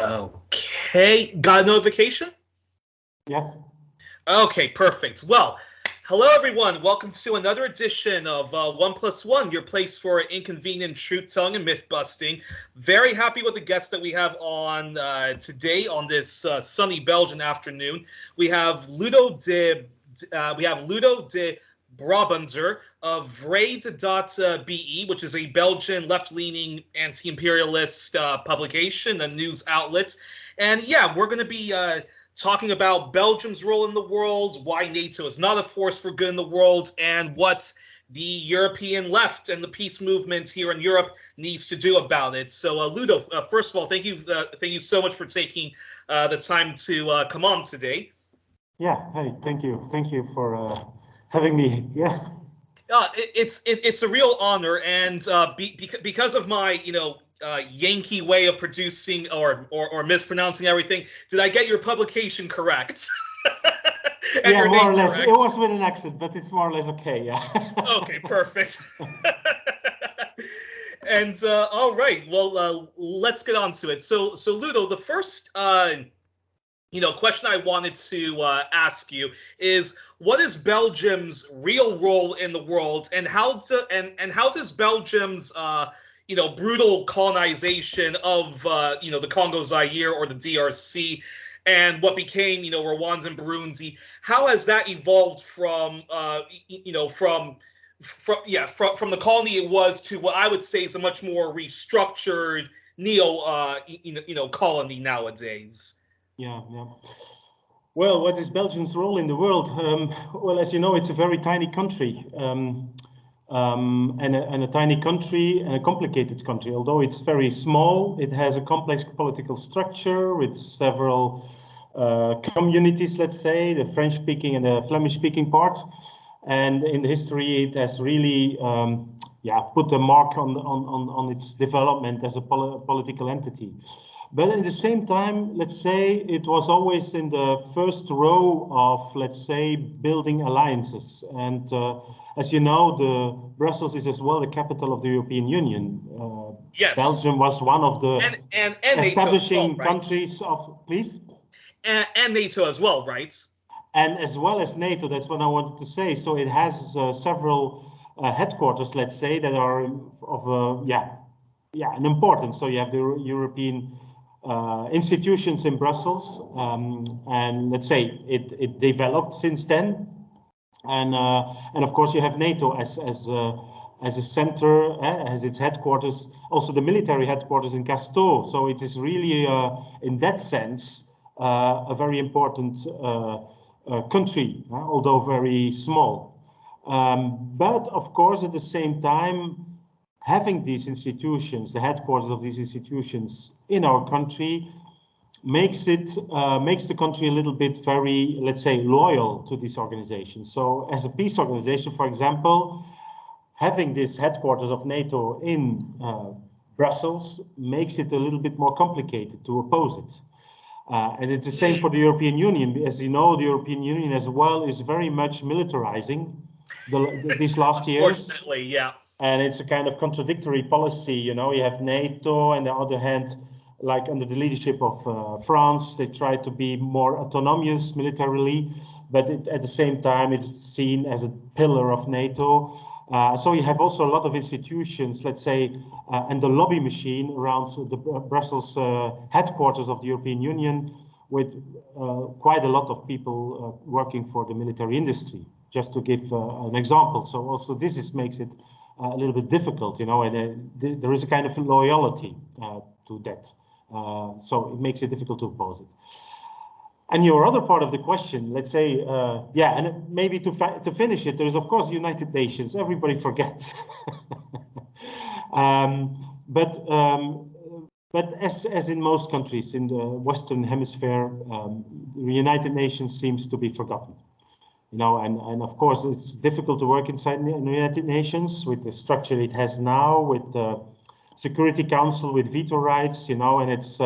Okay, got a notification? Yes. Okay, perfect. Well, hello everyone. Welcome to another edition of 1+1, your place for inconvenient truth-telling and myth-busting. Very happy with the guests that we have on today on this sunny Belgian afternoon. We have Ludo De Brabander of Vrede.be, which is a Belgian left-leaning anti-imperialist publication, a news outlet. And yeah, we're going to be talking about Belgium's role in the world, why NATO is not a force for good in the world, and what the European left and the peace movement here in Europe needs to do about it. So, Ludo, first of all, thank you so much for taking the time to come on today. Yeah. Hey, thank you for having me. Yeah. It's a real honor, and because of my Yankee way of producing or mispronouncing everything, did I get your publication correct? Yeah, more or less. Correct? It was with an accent, but it's more or less okay. Yeah. Okay, perfect. And all right, well, let's get on to it. So Ludo, the first question I wanted to ask you is, what is Belgium's real role in the world, and how does Belgium's brutal colonization of the Congo, Zaire, or the DRC, and what became Rwanda and Burundi, how has that evolved from the colony it was to what I would say is a much more restructured colony nowadays? Yeah. Well, what is Belgium's role in the world? Well, as you know, it's a very tiny country, and a tiny country and a complicated country. Although it's very small, it has a complex political structure with several communities, let's say, the French-speaking and the Flemish-speaking part. And in history, it has really put a mark on its development as a political entity. But at the same time, let's say, it was always in the first row of, let's say, building alliances. And as you know, Brussels is as well the capital of the European Union. Yes. Belgium was one of the and establishing NATO as well, right? countries of, please? And NATO as well, right? And as well as NATO, that's what I wanted to say. So it has several headquarters, let's say, that are of an importance. So you have the European institutions in Brussels, and let's say it developed since then, and of course you have NATO as a center, as its headquarters, also the military headquarters in Castor. So it is really in that sense a very important country, although very small. But of course, at the same time, having these institutions, the headquarters of these institutions in our country, makes the country a little bit very, let's say, loyal to these organizations. So as a peace organization, for example, having this headquarters of NATO in Brussels makes it a little bit more complicated to oppose it. And it's the same for the European Union. As you know, the European Union as well is very much militarizing these last years. Unfortunately, yeah. And it's a kind of contradictory policy. You have NATO, and on the other hand, like under the leadership of France, they try to be more autonomous militarily, but at the same time, it's seen as a pillar of NATO. So you have also a lot of institutions, let's say, and the lobby machine around the Brussels headquarters of the European Union, with quite a lot of people working for the military industry, just to give an example. So also this makes it a little bit difficult, and there is a kind of loyalty to that. So it makes it difficult to oppose it. And your other part of the question, let's say, and maybe to finish it, there is of course the United Nations. Everybody forgets, but as in most countries in the Western Hemisphere, the United Nations seems to be forgotten. And of course it's difficult to work inside the United Nations with the structure it has now, with the Security Council with veto rights, and it's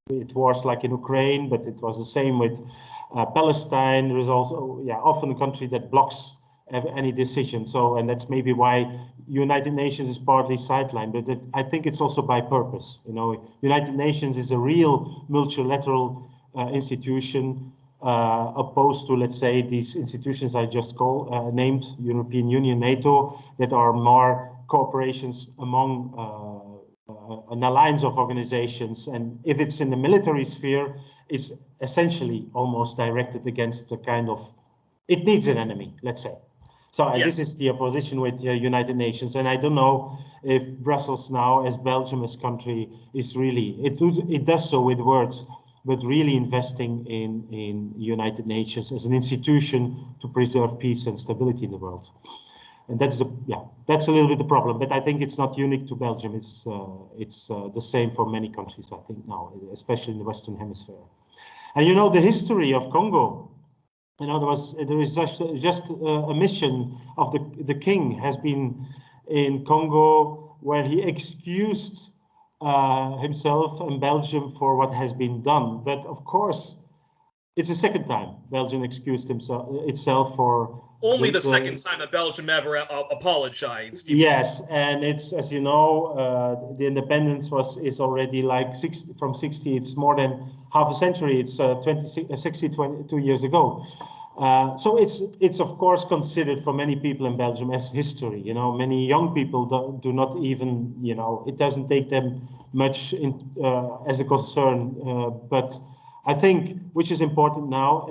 it was like in Ukraine, but it was the same with Palestine. There is also often a country that blocks have any decision. So, and that's maybe why United Nations is partly sidelined, but I think it's also by purpose. You know, United Nations is a real multilateral institution, opposed to, let's say, these institutions I just named, European Union, NATO, that are more cooperations among an alliance of organizations. And if it's in the military sphere, it's essentially almost directed against the kind of, it needs an enemy, let's say. So this is the opposition with the United Nations. And I don't know if Brussels now, as Belgium, as country, is really, it does so with words, but really investing in United Nations as an institution to preserve peace and stability in the world. And that's that's a little bit the problem. But I think it's not unique to Belgium. It's the same for many countries, I think, now, especially in the Western Hemisphere. And you know, the history of Congo, you know, there is just a mission of the king has been in Congo, where he excused himself and Belgium for what has been done. But of course, it's the second time Belgium excused itself for only the second time that Belgium ever apologized. Yes, and it's, as you know, the independence is already like from 60. It's more than half a century. It's 22 years ago. So it's of course considered for many people in Belgium as history. You know, many young people do not even, you know, it doesn't take them much as a concern. But I think, which is important now,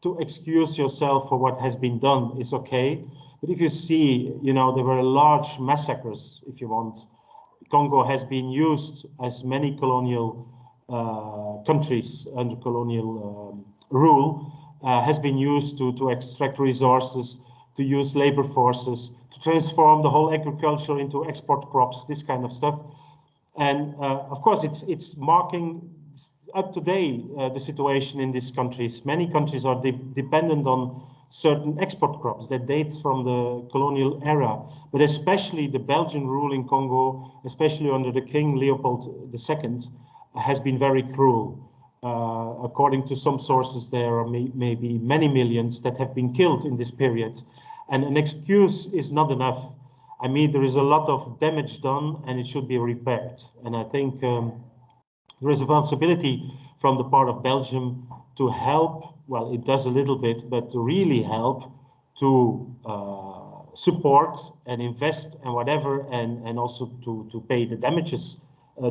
to excuse yourself for what has been done is okay. But if you see, you know, there were large massacres, if you want. Congo has been used, as many colonial countries under colonial rule, has been used to extract resources, to use labor forces, to transform the whole agriculture into export crops, this kind of stuff. And of course, it's marking up to date the situation in these countries. Many countries are dependent on certain export crops that dates from the colonial era, but especially the Belgian rule in Congo, especially under the King Leopold II, has been very cruel. According to some sources, there are maybe many millions that have been killed in this period, and an excuse is not enough. I mean, there is a lot of damage done, and it should be repaired. And I think there is a responsibility from the part of Belgium to help. Well, it does a little bit, but to really help to support and invest and whatever, and also to pay the damages,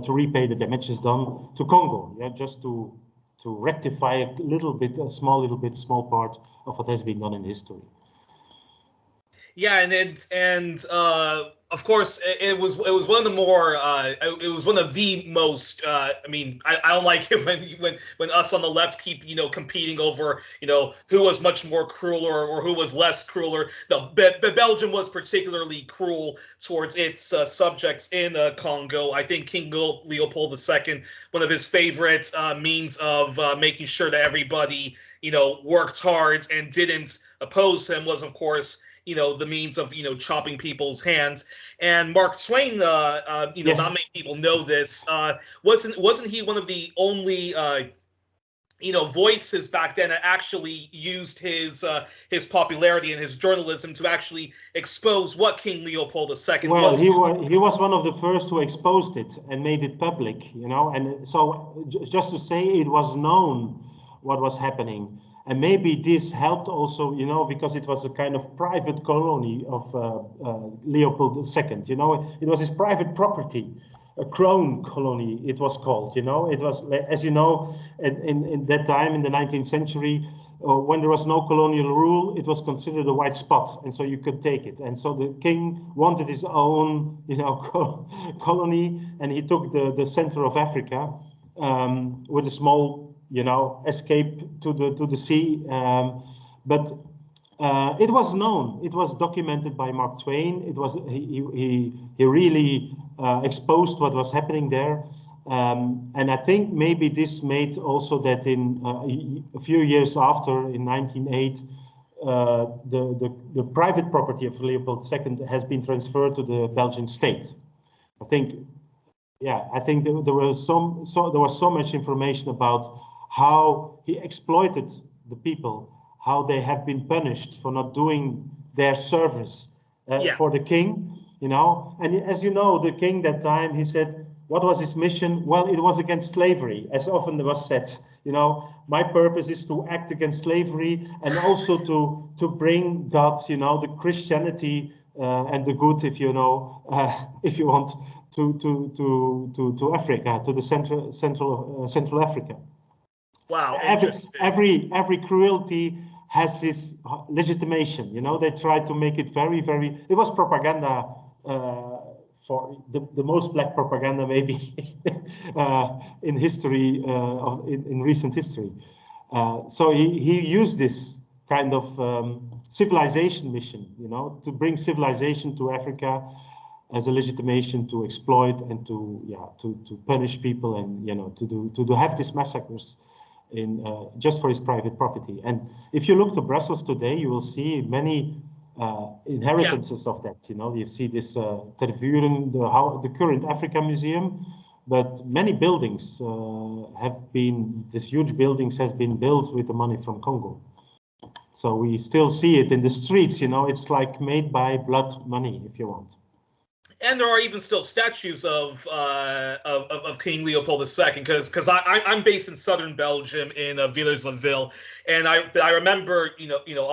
to repay the damages done to Congo. Yeah, just to rectify a little bit, a small part of what has been done in history. Yeah, and of course it was one of the more it was one of the most I mean, I don't like it when us on the left keep, you know, competing over, you know, who was much more crueler or who was less crueler. No, but Belgium was particularly cruel towards its subjects in Congo. I think King Leopold II, one of his favorite means of making sure that everybody, you know, worked hard and didn't oppose him was, of course, you know, the means of, you know, chopping people's hands. And Mark Twain, you know, yes. Not many people know this. Wasn't he one of the only, you know, voices back then that actually used his popularity and his journalism to actually expose what King Leopold II was? Well, he was one of the first who exposed it and made it public, you know. And so just to say, it was known what was happening. And maybe this helped also, you know, because it was a kind of private colony of Leopold II, you know, it was his private property, a crown colony, it was called, you know. It was, as you know, in that time, in the 19th century, when there was no colonial rule, it was considered a white spot, and so you could take it. And so the king wanted his own, you know, colony, and he took the center of Africa with a small, you know, escape to the sea, but it was known. It was documented by Mark Twain. It was he really exposed what was happening there, and I think maybe this made also that in a few years after, in 1908, the private property of Leopold II has been transferred to the Belgian state. I think, yeah, I think there was so much information about how he exploited the people, how they have been punished for not doing their service for the king, you know. And as you know, the king that time, he said, what was his mission? Well, it was against slavery, as often was said. You know, my purpose is to act against slavery and also to bring God, you know, the Christianity and the good, if you know, if you want, to Africa, to the Central Africa. Wow, interesting. Every cruelty has this legitimation. You know, they try to make it very, very. It was propaganda. For the most black propaganda maybe in history, in recent history. So he used this kind of civilization mission, you know, to bring civilization to Africa as a legitimation to exploit and to punish people, and you know, to have these massacres in just for his private property. And if you look to Brussels today, you will see many inheritances of that. You know, you see this Ter Vuren, the current Africa Museum, but many buildings these huge buildings has been built with the money from Congo. So we still see it in the streets. You know, it's like made by blood money, if you want. And there are even still statues of King Leopold II, because I'm based in Southern Belgium in Villers-le-Ville, and I remember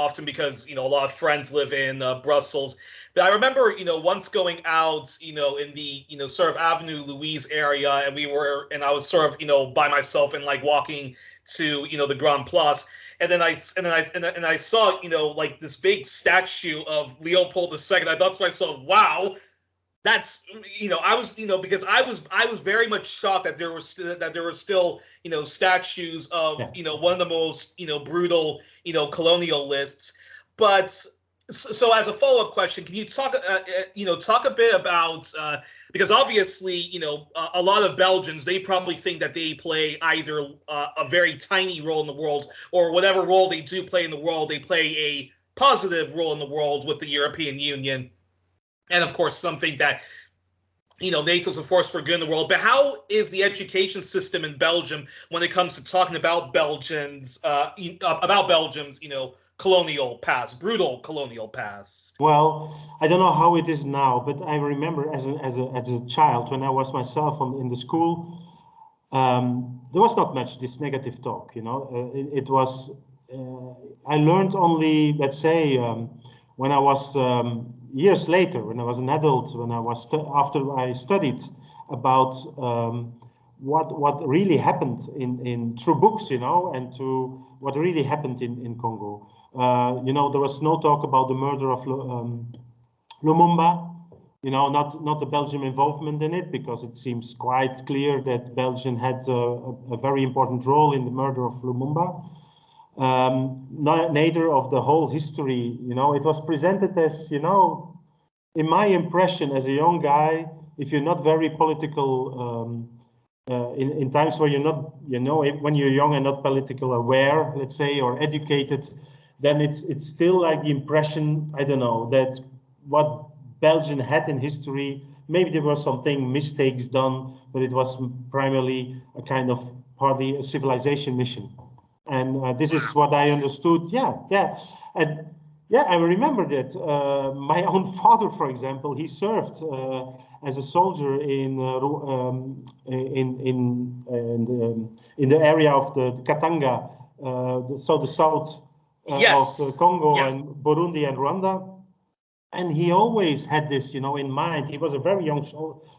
often, because a lot of friends live in Brussels, but I remember once going out in the sort of Avenue Louise area, and I was sort of by myself and like walking to the Grand Place. And then I saw like this big statue of Leopold II. I thought to myself, wow, that's I was because I was very much shocked that there were still statues of one of the most brutal colonialists. But so as a follow-up question, can you talk talk a bit about because obviously a lot of Belgians, they probably think that they play either a very tiny role in the world, or whatever role they do play in the world, they play a positive role in the world with the European Union. And of course, something that NATO is a force for good in the world. But how is the education system in Belgium when it comes to talking about Belgium's colonial past, brutal colonial past? Well, I don't know how it is now, but I remember as a child, when I was myself in the school, there was not much this negative talk. It was. I learned only, let's say, when I was years later, when I was an adult, when I was after I studied about what really happened in through books, and to what really happened in Congo. There was no talk about the murder of Lumumba. Not the Belgian involvement in it, because it seems quite clear that Belgium had a very important role in the murder of Lumumba. Neither of the whole history, it was presented as, in my impression as a young guy, if you're not very political, in times where you're not, when you're young and not political aware, let's say, or educated, then it's still like the impression, I don't know, that what Belgium had in history, maybe there were some mistakes done, but it was primarily a kind of a civilization mission. And this is what I understood. And I remember that my own father, for example, he served as a soldier in the area of the Katanga, the south of Congo and Burundi and Rwanda. And he always had this, in mind. He was a very young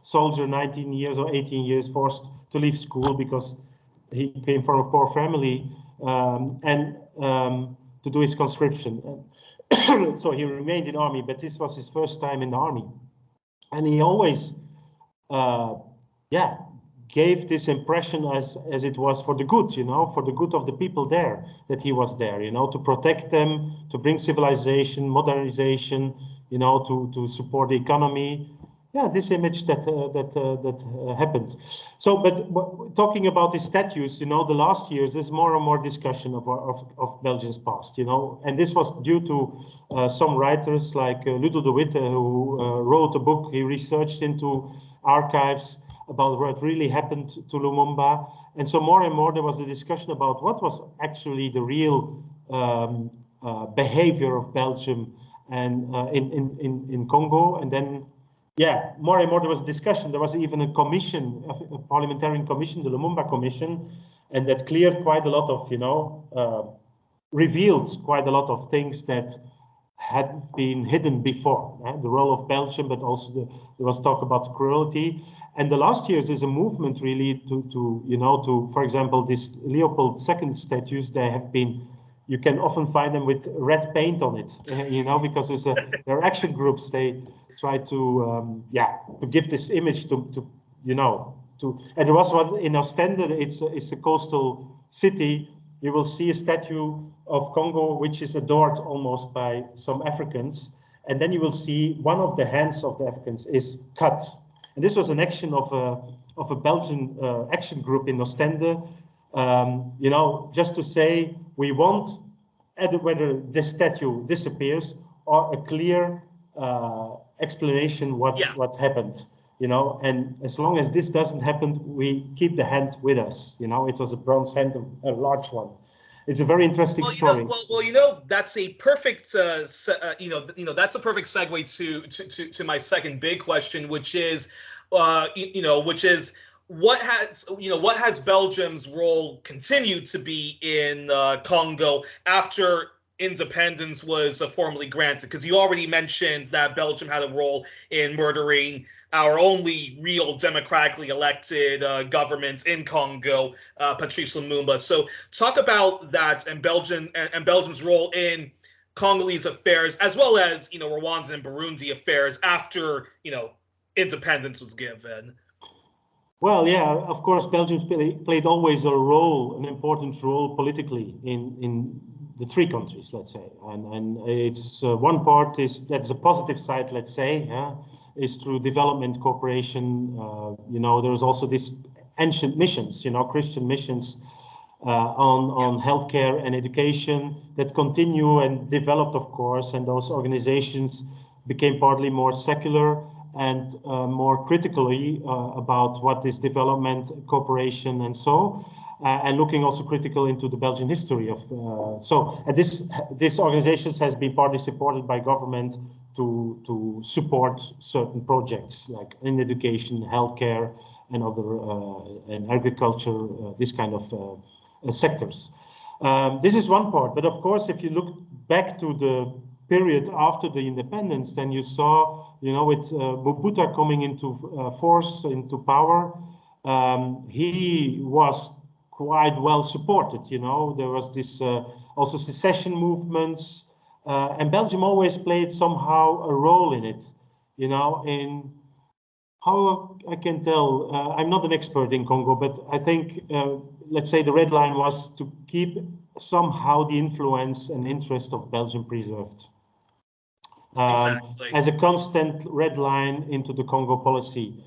soldier, 19 years or 18 years, forced to leave school because he came from a poor family. To do his conscription. So he remained in the army, but this was his first time in the army. And he always, gave this impression as it was for the good, for the good of the people there, that he was there, to protect them, to bring civilization, modernization, to support the economy. Yeah, this image that happened. So, but talking about the statues, the last years, there's more and more discussion of Belgium's past, and this was due to some writers like Ludo De who wrote a book. He researched into archives about what really happened to Lumumba, and so more and more there was a discussion about what was actually the real behavior of Belgium and in Congo. And then, yeah, more and more there was discussion. There was even a commission, a parliamentary commission, the Lumumba Commission, and that cleared quite a lot of, revealed quite a lot of things that had been hidden before. The role of Belgium, but also there was talk about cruelty. And the last years is a movement really to for example, this Leopold II statues, they have been, you can often find them with red paint on it, because there are action groups, they try to give this image to and there was one in Ostende, it's a coastal city. You will see a statue of Congo, which is adored almost by some Africans. And then you will see one of the hands of the Africans is cut. And this was an action of a Belgian action group in Ostende, just to say, we want, whether this statue disappears, or a clear explanation what happened. And as long as this doesn't happen, we keep the hand with us. It was a bronze hand, a large one. It's a very interesting story. That's a perfect, that's a perfect segue to my second big question, which is, what has Belgium's role continued to be in Congo after independence was formally granted? Because you already mentioned that Belgium had a role in murdering our only real democratically elected government in Congo, Patrice Lumumba. So talk about that and Belgium's role in Congolese affairs, as well as Rwandan and Burundi affairs after independence was given. Well, yeah, of course, Belgium played always an important role politically in the three countries, let's say, and it's one part that's a positive side, let's say, is through development cooperation. There's also these ancient missions, Christian missions on healthcare and education that continue and developed, of course, and those organizations became partly more secular and more critically about what is development, cooperation, and so. And looking also critical into the Belgian history of this organizations has been partly supported by government to support certain projects like in education, healthcare, and other and agriculture, this kind of sectors. This is one part, but of course, if you look back to the period after the independence, then you saw, with Mobutu coming into force, into power, he was quite well supported. There was this also secession movements, and Belgium always played somehow a role in it. In how I can tell, I'm not an expert in Congo, but I think, let's say the red line was to keep somehow the influence and interest of Belgium preserved. As a constant red line into the Congo policy.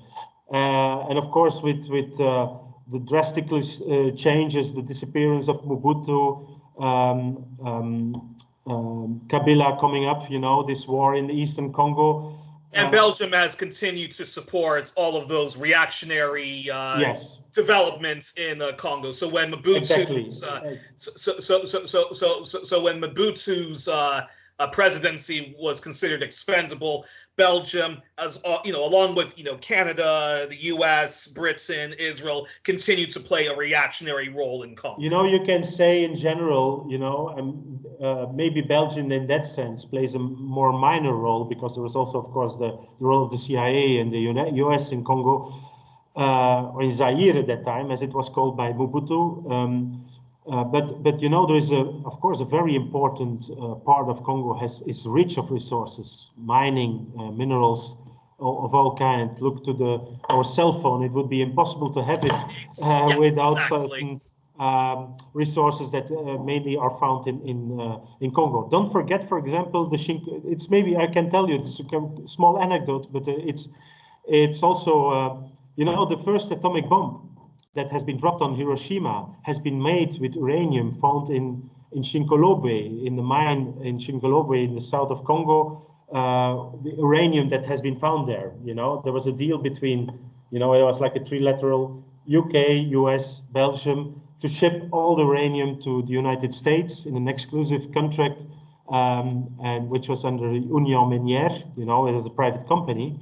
And of course, with the drastic changes, the disappearance of Mobutu, Kabila coming up, this war in the Eastern Congo. And Belgium has continued to support all of those reactionary developments in Congo. So when Mobutu's when Mobutu's presidency was considered expendable, Belgium, as along with Canada, the U.S., Britain, Israel, continue to play a reactionary role in Congo. You can say in general, maybe Belgium in that sense plays a more minor role, because there was also, of course, the role of the CIA and the U.S. in Congo, or in Zaire at that time, as it was called by Mobutu. But there is of course a very important part of Congo is rich of resources, mining, minerals of all kinds. Look to our cell phone; it would be impossible to have it without certain resources that mainly are found in Congo. Don't forget, for example, it's maybe I can tell you this is a small anecdote, but it's also the first atomic bomb that has been dropped on Hiroshima has been made with uranium found in Shinkolobe, in the mine in Shinkolobe in the south of Congo. The uranium that has been found there, there was a deal between, it was like a trilateral UK, US, Belgium to ship all the uranium to the United States in an exclusive contract and which was under Union Minière, you know, it was a private company.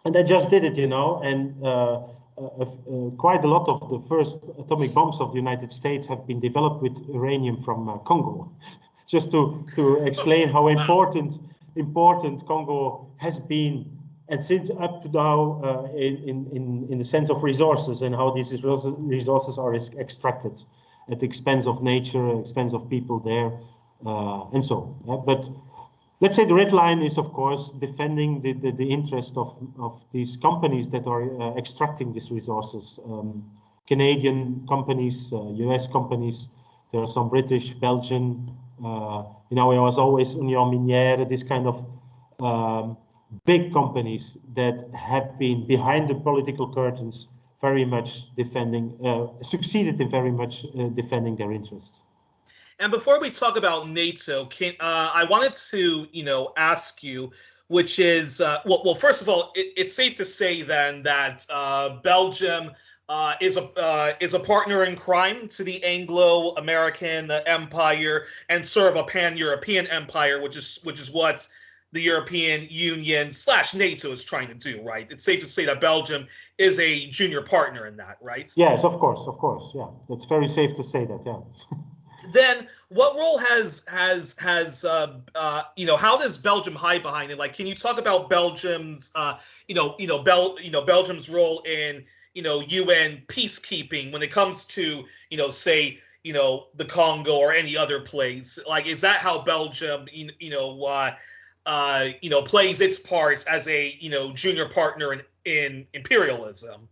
And they just did it, you know, and quite a lot of the first atomic bombs of the United States have been developed with uranium from Congo. Just to explain how important Congo has been, and since up to now in the sense of resources, and how these resources are extracted at the expense of nature, expense of people there, and so. But let's say the red line is, of course, defending the interest of these companies that are extracting these resources. Canadian companies, US companies, there are some British, Belgian, you know, it was always Union Minière, this kind of big companies that have been behind the political curtains, very much defending, succeeded in very much defending their interests. And before we talk about NATO, I wanted to, you know, ask you, which is, well, first of all, it's safe to say then that Belgium is a partner in crime to the Anglo-American empire and sort of a pan-European empire, which is what the European Union / NATO is trying to do, right? It's safe to say that Belgium is a junior partner in that, right? Yes, of course, yeah. It's very safe to say that, yeah. Then what role has you know, how does Belgium hide behind it? Like, can you talk about Belgium's Belgium's role in, you know, UN peacekeeping when it comes to, you know, say, you know, the Congo or any other place? Like, is that how Belgium plays its part as a, you know, junior partner in imperialism?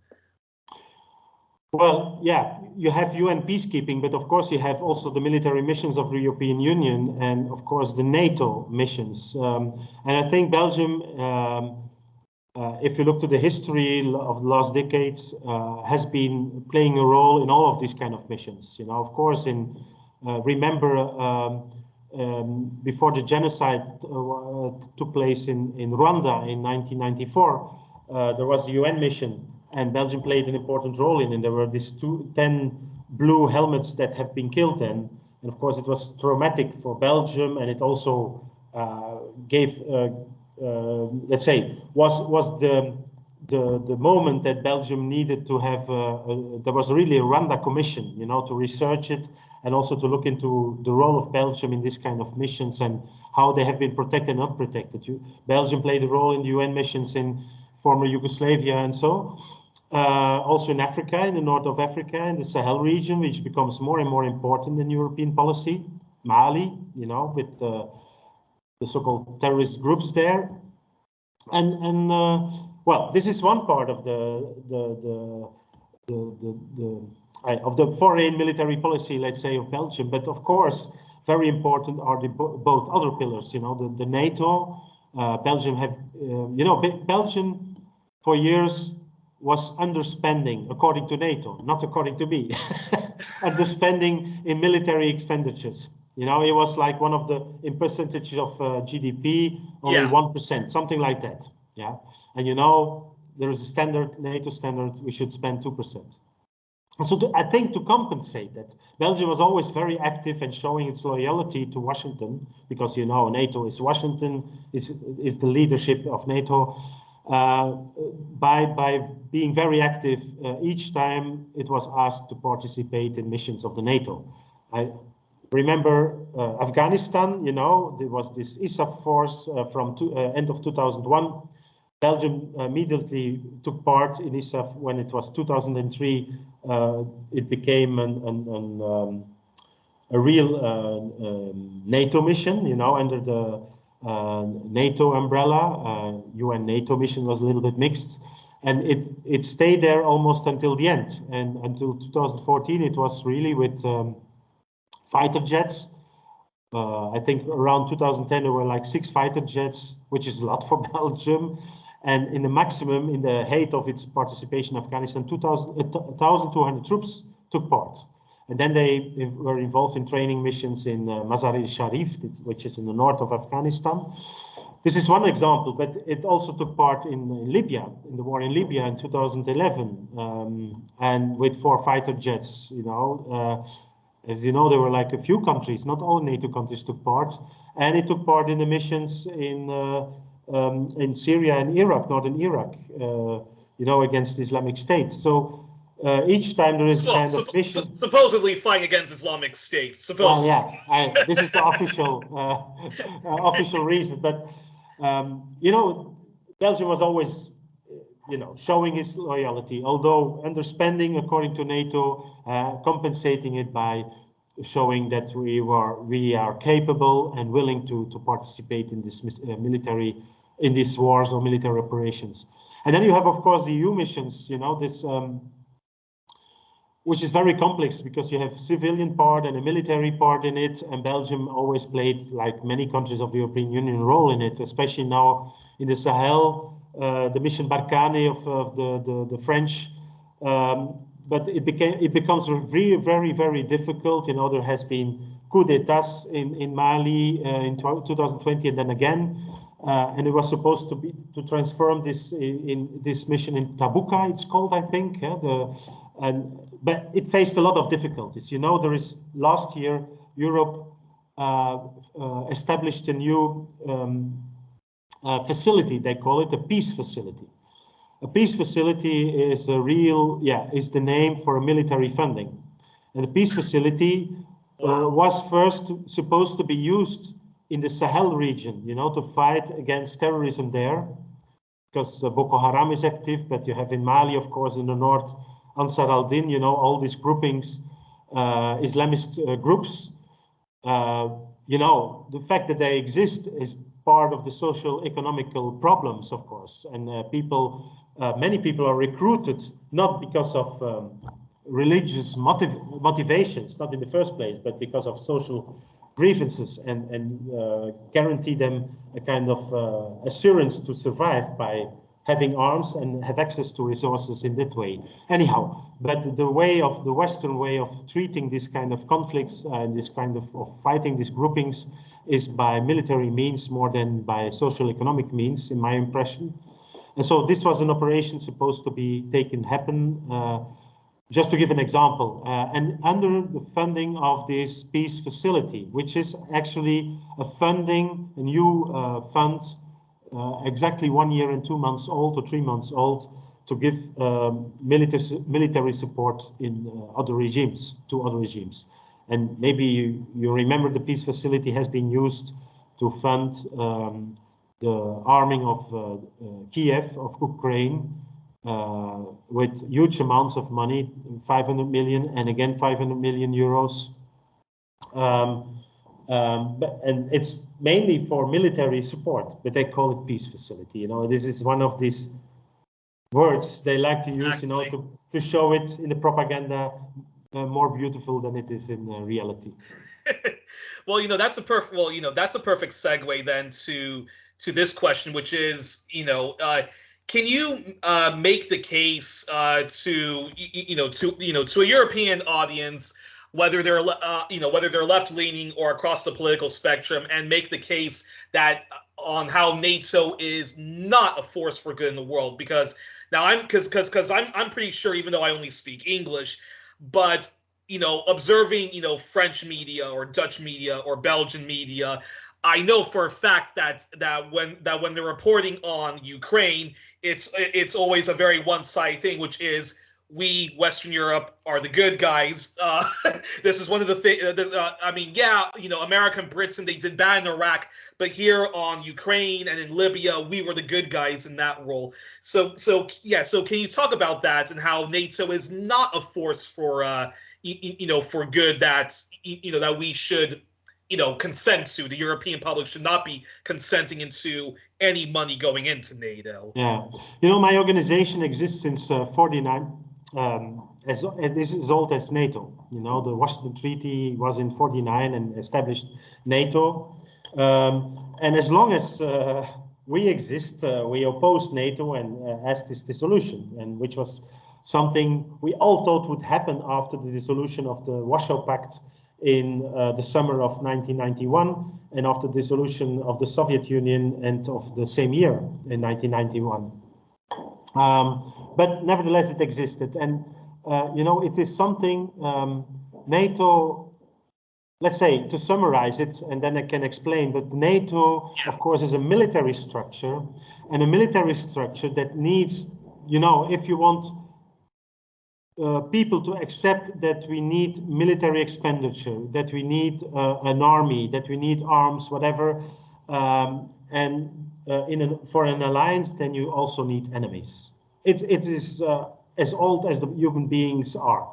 Well, yeah, you have UN peacekeeping, but of course you have also the military missions of the European Union and of course the NATO missions. And I think Belgium, if you look to the history of the last decades, has been playing a role in all of these kind of missions. You know, of course, remember before the genocide took place in Rwanda in 1994, there was the UN mission. And Belgium played an important role in it. And there were these 10 blue helmets that have been killed then. And of course, it was traumatic for Belgium, and it also gave, let's say, was the moment that Belgium needed to have. There was really a Rwanda commission, you know, to research it and also to look into the role of Belgium in this kind of missions and how they have been protected and not protected. Belgium played a role in the UN missions in former Yugoslavia and so. Also in Africa, in the north of Africa, in the Sahel region, which becomes more and more important in European policy. Mali, you know, with the so-called terrorist groups there. And well, this is one part of the foreign military policy, let's say, of Belgium. But of course, very important are both other pillars. You know, the NATO. Belgium have, you know, Belgium for years was underspending, according to NATO, not according to me, underspending in military expenditures. You know, it was like one of the, in percentage of GDP, only 1%, something like that. Yeah, and you know, there is a standard, NATO standard, we should spend 2%. And so I think to compensate that, Belgium was always very active and showing its loyalty to Washington, because, you know, NATO is Washington, is the leadership of NATO. By being very active each time it was asked to participate in missions of the NATO. I remember Afghanistan, you know, there was this ISAF force from end of 2001. Belgium immediately took part in ISAF when it was 2003. It became a real NATO mission, you know, under the NATO umbrella. UN NATO mission was a little bit mixed, and it stayed there almost until the end. And until 2014, it was really with fighter jets. I think around 2010 there were like 6 fighter jets, which is a lot for Belgium. And in the maximum, in the height of its participation in Afghanistan, 1,200 troops took part. And then they were involved in training missions in Mazar-e-Sharif, which is in the north of Afghanistan. This is one example, but it also took part in Libya, in the war in Libya in 2011, and with 4 fighter jets. You know, as you know, there were like a few countries, not all NATO countries took part, and it took part in the missions in Syria and Iraq, northern Iraq, against the Islamic State. So each time there is a kind of mission. Supposedly fighting against Islamic State. Supposedly. Well, yeah, this is the official official reason. But Belgium was always, showing its loyalty, although underspending according to NATO, compensating it by showing that we are capable and willing to participate in this in these wars or military operations. And then you have, of course, the EU missions, this which is very complex because you have civilian part and a military part in it, and Belgium always played, like many countries of the European Union, a role in it, especially now in the Sahel, the mission Barkhane of the French. But it becomes very, very, very difficult. There has been coup d'etats in Mali in 2020 and then again, and it was supposed to transform this in this mission in Tabuka, it's called, I think. But it faced a lot of difficulties. There is last year Europe established a new facility. They call it a peace facility. A peace facility is is the name for a military funding. And the peace facility was first supposed to be used in the Sahel region, to fight against terrorism there, because Boko Haram is active, but you have in Mali, of course, in the north, Ansar al-Din, all these groupings, Islamist groups. The fact that they exist is part of the social economical problems, of course, and many people are recruited not because of religious motivations, not in the first place, but because of social grievances, and guarantee them a kind of assurance to survive by having arms and have access to resources in that way. Anyhow, but the Western way of treating this kind of conflicts and this kind of fighting these groupings is by military means more than by social economic means, in my impression. And so this was an operation supposed to be happen. Just to give an example, and under the funding of this peace facility, which is actually a new fund, exactly 1 year and 2 months old or 3 months old, to give military support in other regimes, to other regimes. And maybe you remember the peace facility has been used to fund the arming of Kiev, of Ukraine, with huge amounts of money, 500 million and again 500 million euros. And it's mainly for military support, but they call it peace facility. This is one of these words they like to use, to show it in the propaganda more beautiful than it is in reality. Well, that's a perfect. Well, that's a perfect segue then to this question, which is, can you make the case to a European audience, whether they're left-leaning or across the political spectrum, and make the case that on how NATO is not a force for good in the world? Because now I'm pretty sure, even though I only speak English, but observing French media or Dutch media or Belgian media, I know for a fact that when they're reporting on Ukraine, it's always a very one-sided thing, which is we, Western Europe, are the good guys. This is one of the things. America and Britain, they did bad in Iraq, but here on Ukraine and in Libya, we were the good guys in that role. So can you talk about that and how NATO is not a force for for good that we should consent to? The European public should not be consenting into any money going into NATO. Yeah, my organization exists since 49. This is as old as NATO. The Washington Treaty was in 49 and established NATO. And as long as we exist, we oppose NATO and asked this dissolution, and which was something we all thought would happen after the dissolution of the Warsaw Pact in the summer of 1991, and after the dissolution of the Soviet Union and of the same year in 1991. But nevertheless, it existed, and it is something NATO let's say, to summarize it, and then I can explain, but NATO, of course, is a military structure, and a military structure that needs, you know, if you want people to accept that we need military expenditure, that we need an army, that we need arms, whatever, for an alliance, then you also need enemies. It is as old as the human beings are,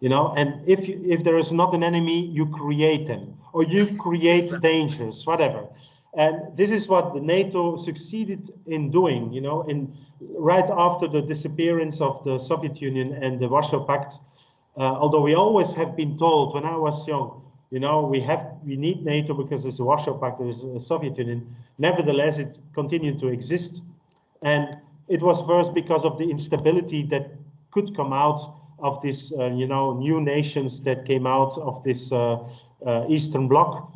you know. And if there is not an enemy, you create them, or you create dangers, whatever. And this is what the NATO succeeded in doing, you know, right after the disappearance of the Soviet Union and the Warsaw Pact. Although we always have been told when I was young, you know, we need NATO because there's the Warsaw Pact, there's the Soviet Union. Nevertheless, it continued to exist. And it was first because of the instability that could come out of this, you know, new nations that came out of this Eastern Bloc.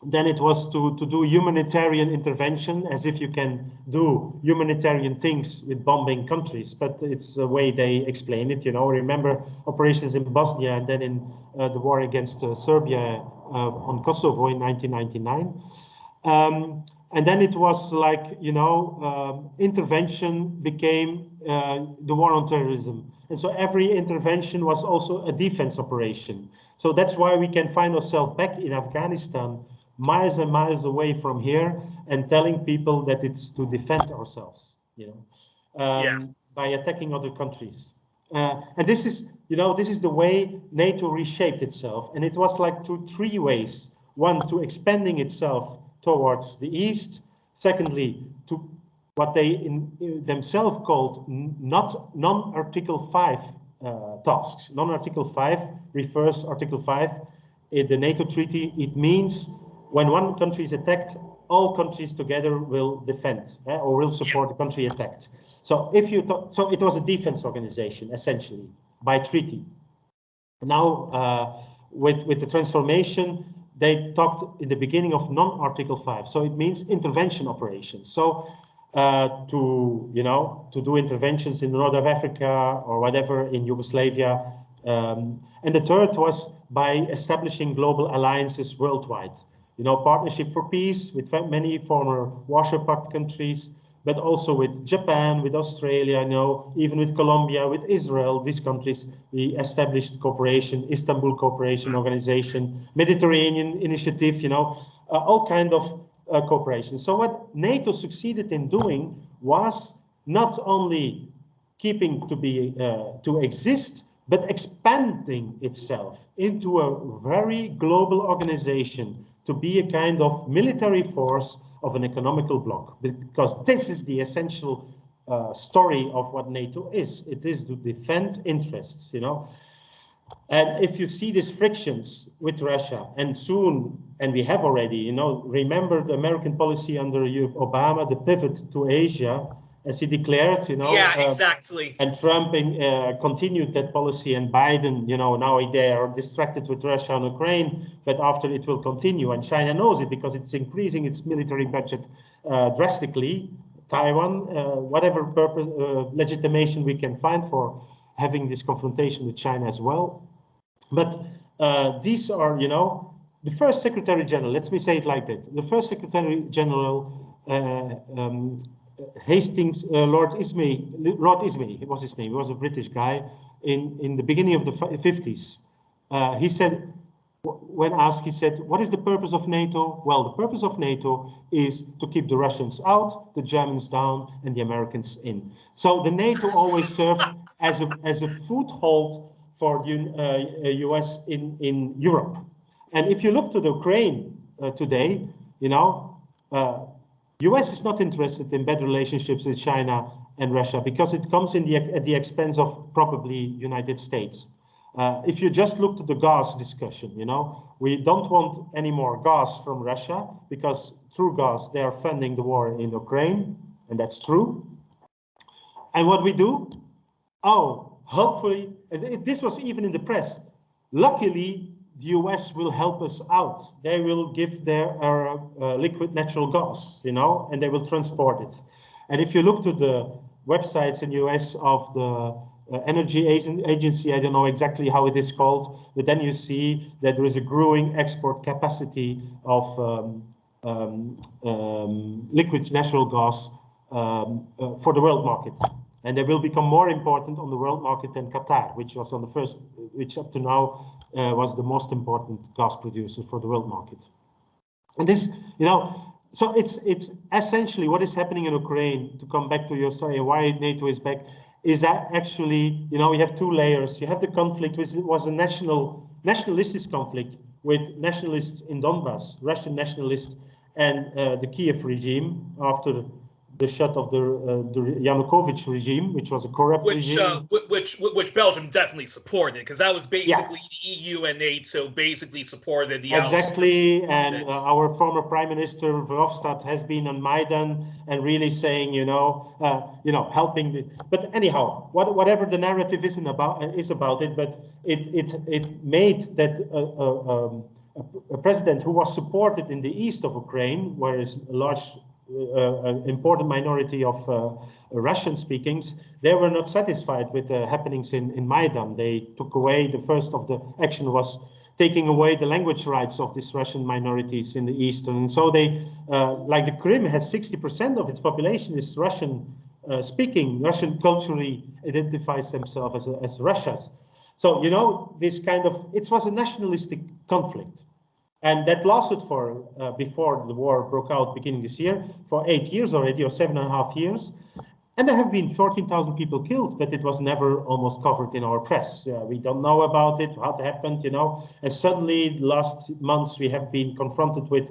Then it was to do humanitarian intervention, as if you can do humanitarian things with bombing countries, but it's the way they explain it, you know. Remember operations in Bosnia, and then in the war against Serbia on Kosovo in 1999. And then it was like, you know, intervention became the war on terrorism. And so every intervention was also a defense operation. So that's why we can find ourselves back in Afghanistan, miles and miles away from here, and telling people that it's to defend ourselves, you know, by attacking other countries. And this is, you know, this is the way NATO reshaped itself. And it was like through three ways. One, to expanding itself towards the east. Secondly, to what they themselves called non-Article 5 tasks. Non-Article 5 refers Article 5 in the NATO treaty. It means when one country is attacked, all countries together will defend or will support the country attacked. So if you so it was a defense organization essentially by treaty. Now with the transformation, they talked in the beginning of non-Article 5. So it means intervention operations. So to do interventions in the North of Africa or whatever, in Yugoslavia. And the third was by establishing global alliances worldwide. You know, Partnership for Peace with many former Warsaw Pact countries, but also with Japan, with Australia, you know, even with Colombia, with Israel, these countries. We established cooperation, Istanbul Cooperation Organization, Mediterranean Initiative, you know, all kind of cooperation. So what NATO succeeded in doing was not only keeping to exist, but expanding itself into a very global organization, to be a kind of military force of an economical bloc, because this is the essential story of what NATO is. It is to defend interests, you know. And if you see these frictions with Russia, and soon, and we have already, you know, remember the American policy under Obama, the pivot to Asia, as he declared, you know. Yeah, exactly. And Trump continued that policy, and Biden, you know, now they are distracted with Russia and Ukraine, but after it will continue, and China knows it because it's increasing its military budget drastically. Taiwan, whatever purpose, legitimation we can find for having this confrontation with China as well. But these are, you know, the first Secretary General, let me say it like that, the first Secretary General Hastings, Lord Ismay, it was his name, he was a British guy, in the beginning of the 50s. He said, when asked, he said, what is the purpose of NATO? Well, the purpose of NATO is to keep the Russians out, the Germans down, and the Americans in. So the NATO always served as a foothold for the US in Europe. And if you look to the Ukraine today, you know, US is not interested in bad relationships with China and Russia because it comes at the expense of probably United States. If you just look to the gas discussion, you know, we don't want any more gas from Russia because through gas they are funding the war in Ukraine, and that's true. And what we do? Oh, hopefully, this was even in the press. Luckily, the US will help us out. They will give their liquid natural gas, you know, and they will transport it. And if you look to the websites in the US of the energy agency. I don't know exactly how it is called, but then you see that there is a growing export capacity of liquid natural gas for the world market, and they will become more important on the world market than Qatar, which was on the first, which up to now was the most important gas producer for the world market. And this, you know, so it's essentially what is happening in Ukraine. To come back to your story, why NATO is back, is that actually, you know, we have two layers. You have the conflict, which was a nationalistic conflict with nationalists in Donbass, Russian nationalists, and the Kiev regime after the shut of the Yanukovych regime, which was a corrupt regime. Which Belgium definitely supported, because that was basically the EU and NATO basically supported the exactly. And our former Prime Minister Verhofstadt has been on Maidan and really saying, helping. But anyhow, whatever the narrative is about it, but it made that a president who was supported in the east of Ukraine, where is a large important minority of Russian speakings, they were not satisfied with the happenings in Maidan. They took away, the first of the action was taking away the language rights of these Russian minorities in the east. And so they, like the Crimea has 60% of its population is Russian speaking, Russian culturally identifies themselves as Russians. So, you know, this kind of, it was a nationalistic conflict. And that lasted for, before the war broke out beginning this year, for 8 years already, or 7.5 years. And there have been 14,000 people killed, but it was never almost covered in our press. We don't know about it, what happened, you know. And suddenly, last months, we have been confronted with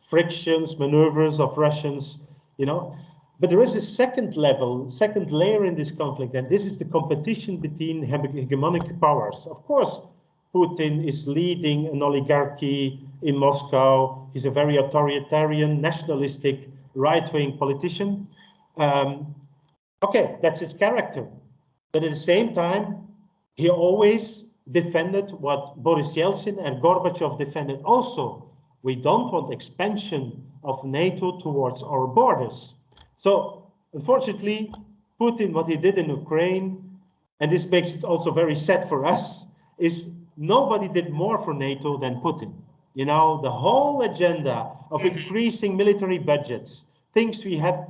frictions, maneuvers of Russians, you know. But there is a second level, second layer in this conflict, and this is the competition between hegemonic powers. Of course, Putin is leading an oligarchy in Moscow. He's a very authoritarian, nationalistic, right-wing politician. Okay, that's his character. But at the same time, he always defended what Boris Yeltsin and Gorbachev defended also. We don't want expansion of NATO towards our borders. So, unfortunately, Putin, what he did in Ukraine, and this makes it also very sad for us, is nobody did more for NATO than Putin. You know, the whole agenda of increasing military budgets, things we have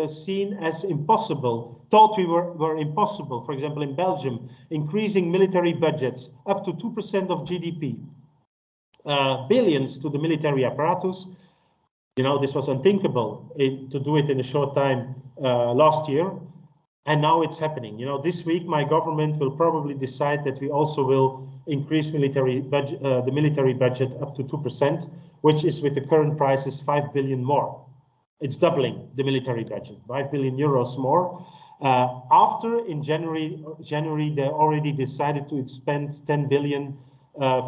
seen as impossible, thought we were impossible. For example, in Belgium, increasing military budgets up to 2% of GDP, billions to the military apparatus. You know, this was unthinkable to do it in a short time last year. And now it's happening. You know, this week my government will probably decide that we also will increase military budget, the military budget up to 2%, which is with the current prices 5 billion more. It's doubling the military budget, 5 billion euros more. After in January they already decided to spend 10 billion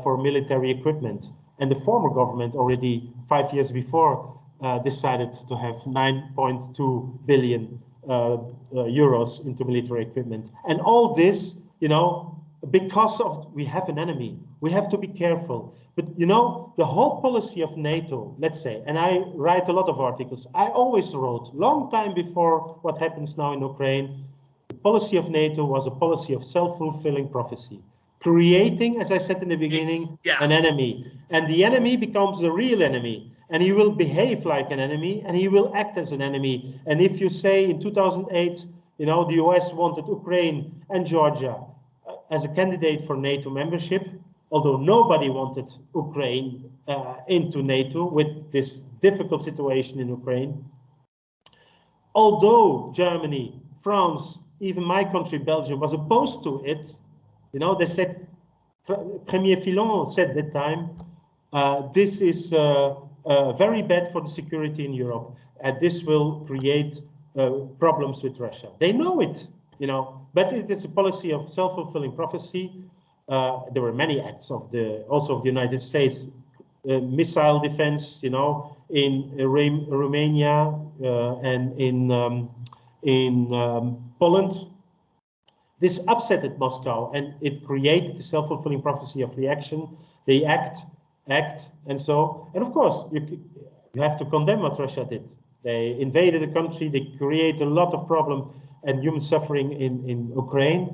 for military equipment, and the former government already 5 years before decided to have 9.2 billion euros into military equipment. And all this, you know, because of we have an enemy, we have to be careful. But you know, the whole policy of NATO, let's say, and I write a lot of articles, I always wrote, long time before what happens now in Ukraine, the policy of NATO was a policy of self-fulfilling prophecy, creating, as I said in the beginning, an enemy. And the enemy becomes the real enemy. And he will behave like an enemy, and he will act as an enemy. And if you say in 2008, you know, the US wanted Ukraine and Georgia as a candidate for NATO membership, although nobody wanted Ukraine into NATO with this difficult situation in Ukraine. Although Germany, France, even my country, Belgium, was opposed to it, you know, they said, Premier Fillon said at that time, this is very bad for the security in Europe, and this will create problems with Russia. They know it, you know, but it is a policy of self-fulfilling prophecy. There were many acts of also of the United States, missile defense, you know, in Romania and in Poland. This upset Moscow, and it created the self-fulfilling prophecy of reaction. They act, and so, and of course, you have to condemn what Russia did. They invaded the country, they created a lot of problem and human suffering in Ukraine.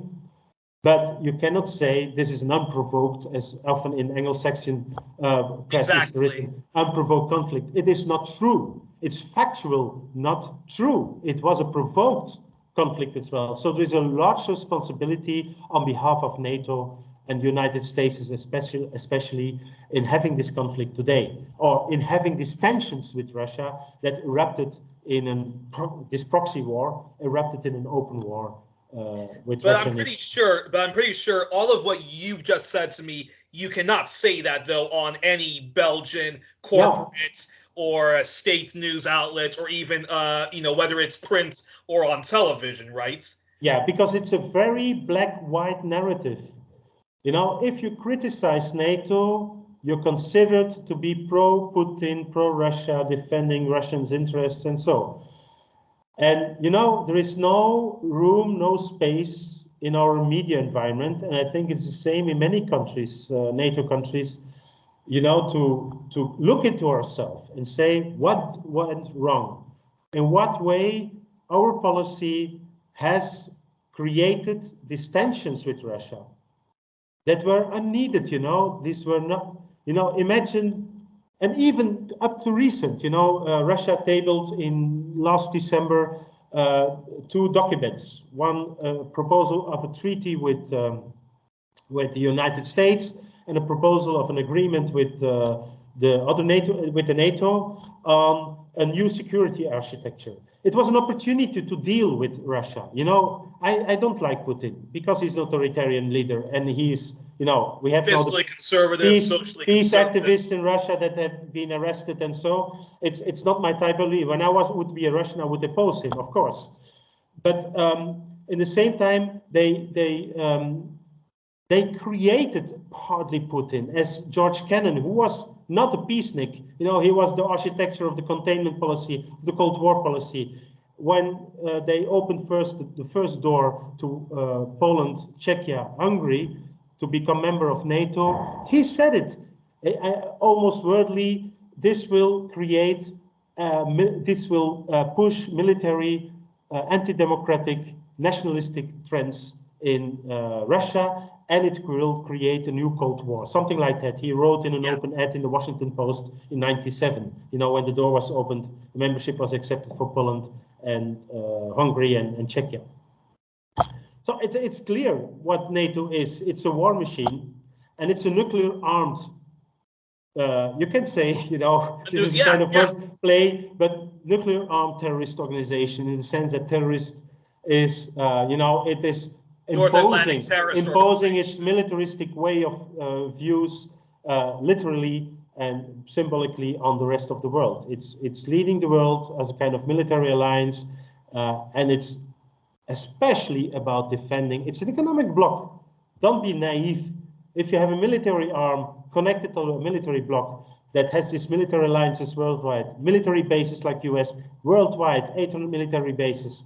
But you cannot say this is an unprovoked, as often in Anglo-Saxon press is written, unprovoked conflict. It is not true. It's factual, not true. It was a provoked conflict as well. So there is a large responsibility on behalf of NATO and the United States, especially in having this conflict today, or in having these tensions with Russia that erupted in this proxy war, erupted in an open war. But I'm pretty sure all of what you've just said to me, you cannot say that though on any Belgian corporate or state news outlet, or even whether it's print or on television, right? Yeah, because it's a very black-white narrative. If you criticize NATO, you're considered to be pro-Putin, pro-Russia, defending Russians' interests and so. And, there is no room, no space in our media environment. And I think it's the same in many countries, NATO countries, to look into ourselves and say what went wrong, in what way our policy has created these tensions with Russia that were unneeded. These were not, imagine. And even up to recent, Russia tabled in last December 2 documents. One proposal of a treaty with the United States, and a proposal of an agreement with the NATO on a new security architecture. It was an opportunity to deal with Russia. I don't like Putin because he's an authoritarian leader, and he's, we have fiscally conservative, socially peace conservative activists in Russia that have been arrested, and so it's not my type of leader. When I would be a Russian, I would oppose him, of course. But in the same time, they created partly Putin as George Kennan, who was not a peacenik. He was the architecture of the containment policy, of the Cold War policy. When they opened the first door to Poland, Czechia, Hungary to become member of NATO, he said it almost wordly. This will create, push military, anti-democratic, nationalistic trends in Russia, and it will create a new Cold War, something like that. He wrote in an open ad in the Washington Post in '97, when the door was opened, membership was accepted for Poland and Hungary and Czechia. So it's clear what NATO is. It's a war machine, and it's a nuclear armed. You can say, this is kind of wordplay, but nuclear armed terrorist organization, in the sense that terrorist is, it is imposing its militaristic way of views, literally and symbolically, on the rest of the world. It's leading the world as a kind of military alliance, and it's especially about defending. It's an economic bloc. Don't be naive. If you have a military arm connected to a military bloc that has these military alliances worldwide, military bases like US, worldwide, 800 military bases,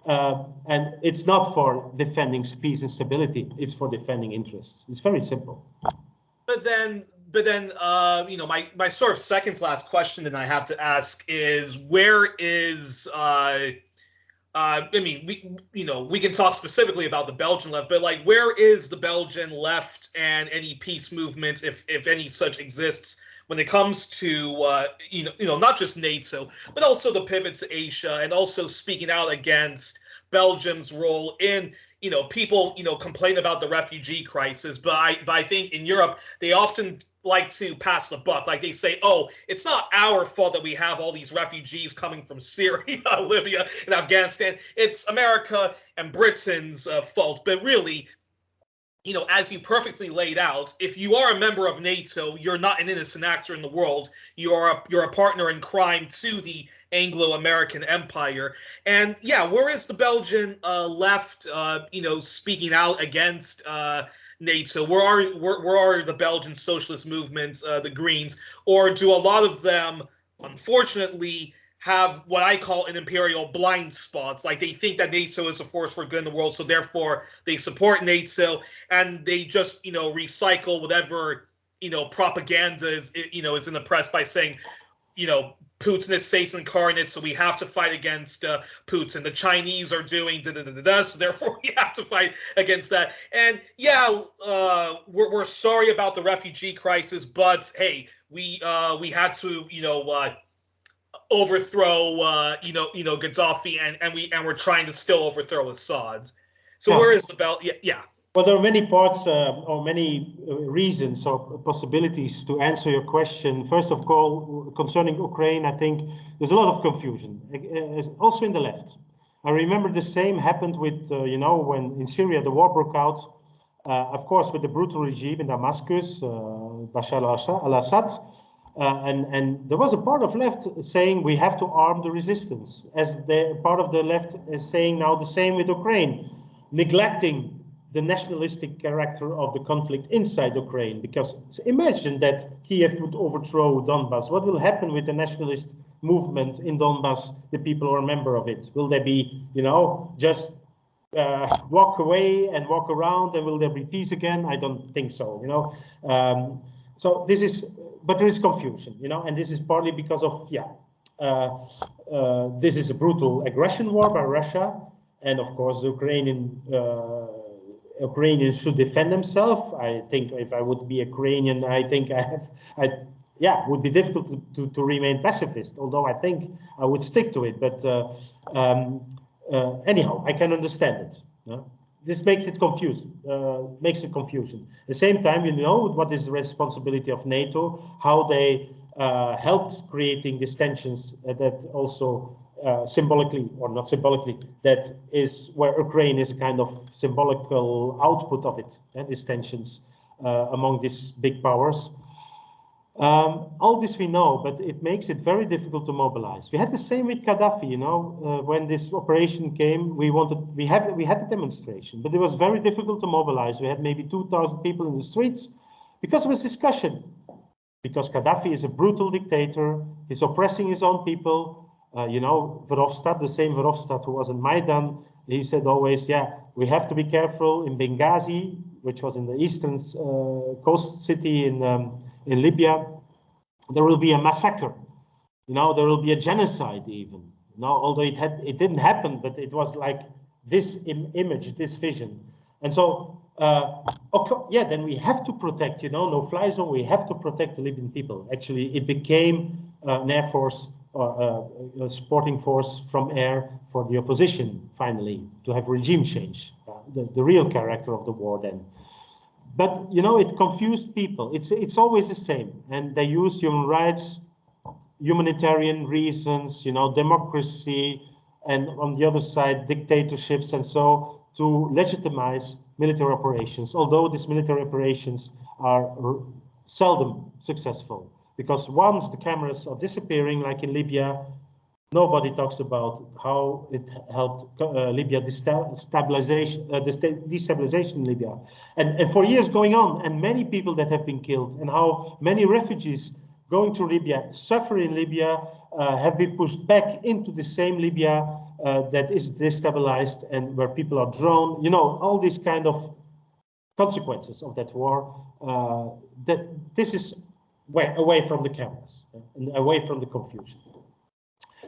and it's not for defending peace and stability, it's for defending interests. It's very simple. But then, my sort of second to last question that I have to ask is, where is we can talk specifically about the Belgian left, but where is the Belgian left and any peace movement, if any such exists, when it comes to not just NATO, but also the pivot to Asia, and also speaking out against Belgium's role in, people complain about the refugee crisis, but I think in Europe they often like to pass the buck. Like they say, oh, it's not our fault that we have all these refugees coming from Syria, Libya, and Afghanistan. It's America and Britain's fault. But really, as you perfectly laid out, if you are a member of NATO, you're not an innocent actor in the world. You're a partner in crime to the Anglo-American empire. And where is the Belgian left, speaking out against NATO? Where are the Belgian socialist movements, the Greens? Or do a lot of them, unfortunately, have what I call an imperial blind spots? Like, they think that NATO is a force for good in the world, so therefore they support NATO, and they just, recycle whatever, propaganda is in the press by saying, Putin is Satan incarnate, so we have to fight against Putin. The Chinese are doing da-da-da-da-da, so therefore we have to fight against that. And yeah, we're sorry about the refugee crisis, but hey, we had to, overthrow Gaddafi, and we're trying to still overthrow Assad. So where is the belt? Yeah. Well, there are many parts or many reasons or possibilities to answer your question. First of all, concerning Ukraine, I think there's a lot of confusion, also in the left. I remember the same happened with, when in Syria the war broke out, of course, with the brutal regime in Damascus, Bashar al-Assad, and there was a part of left saying we have to arm the resistance, as the part of the left is saying now the same with Ukraine, neglecting the nationalistic character of the conflict inside Ukraine. Because imagine that Kiev would overthrow Donbass. What will happen with the nationalist movement in Donbass, the people who are a member of it? Will they be, just walk away and walk around, and will there be peace again? I don't think so, so this is, but there is confusion, and this is partly because of, this is a brutal aggression war by Russia. And of course, the Ukrainians should defend themselves. I think if I would be Ukrainian, I think it would be difficult to remain pacifist, although I think I would stick to it. But anyhow, I can understand it. This makes it confusing, At the same time, what is the responsibility of NATO, how they helped creating these tensions that also symbolically or not symbolically, that is where Ukraine is a kind of symbolical output of it, these tensions among these big powers. All this we know, but it makes it very difficult to mobilize. We had the same with Gaddafi, when this operation came, we had a demonstration, but it was very difficult to mobilize. We had maybe 2,000 people in the streets because of this discussion. Because Gaddafi is a brutal dictator, he's oppressing his own people. Verhofstadt, the same Verhofstadt who was in Maidan, he said always, we have to be careful in Benghazi, which was in the eastern coast city in Libya. There will be a massacre, there will be a genocide even. Although it didn't happen, but it was like this image, this vision. And so, then we have to protect, no-fly zone, we have to protect the Libyan people. Actually, it became an air force, a supporting force from air for the opposition, finally, to have regime change, the real character of the war then. But, it confused people. It's always the same. And they use human rights, humanitarian reasons, democracy, and on the other side, dictatorships, and so to legitimize military operations, although these military operations are seldom successful. Because once the cameras are disappearing, like in Libya, nobody talks about how it helped Libya destabilization in Libya. And for years going on, and many people that have been killed, and how many refugees going to Libya, suffer in Libya, have been pushed back into the same Libya that is destabilized and where people are drawn. All these kind of consequences of that war, that this is away from the cameras and away from the confusion.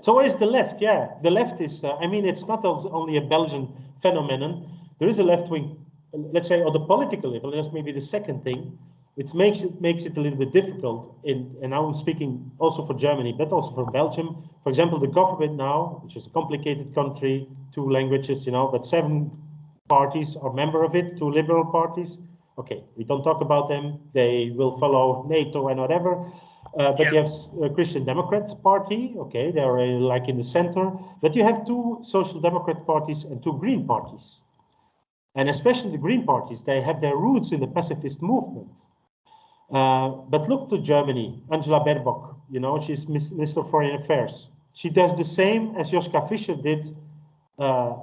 So where is the left? The left is, it's not only a Belgian phenomenon. There is a left wing, let's say, on the political level. That's maybe the second thing, which makes it a little bit difficult. And now I'm speaking also for Germany, but also for Belgium. For example, the government now, which is a complicated country, 2 languages, but 7 parties are member of it, 2 liberal parties. Okay, we don't talk about them. They will follow NATO and whatever. But you have a Christian Democrat Party. Okay, they are like in the center. But you have 2 Social Democrat parties and 2 Green parties. And especially the Green parties, they have their roots in the pacifist movement. But look to Germany, Angela Baerbock, she's Minister of Foreign Affairs. She does the same as Joschka Fischer did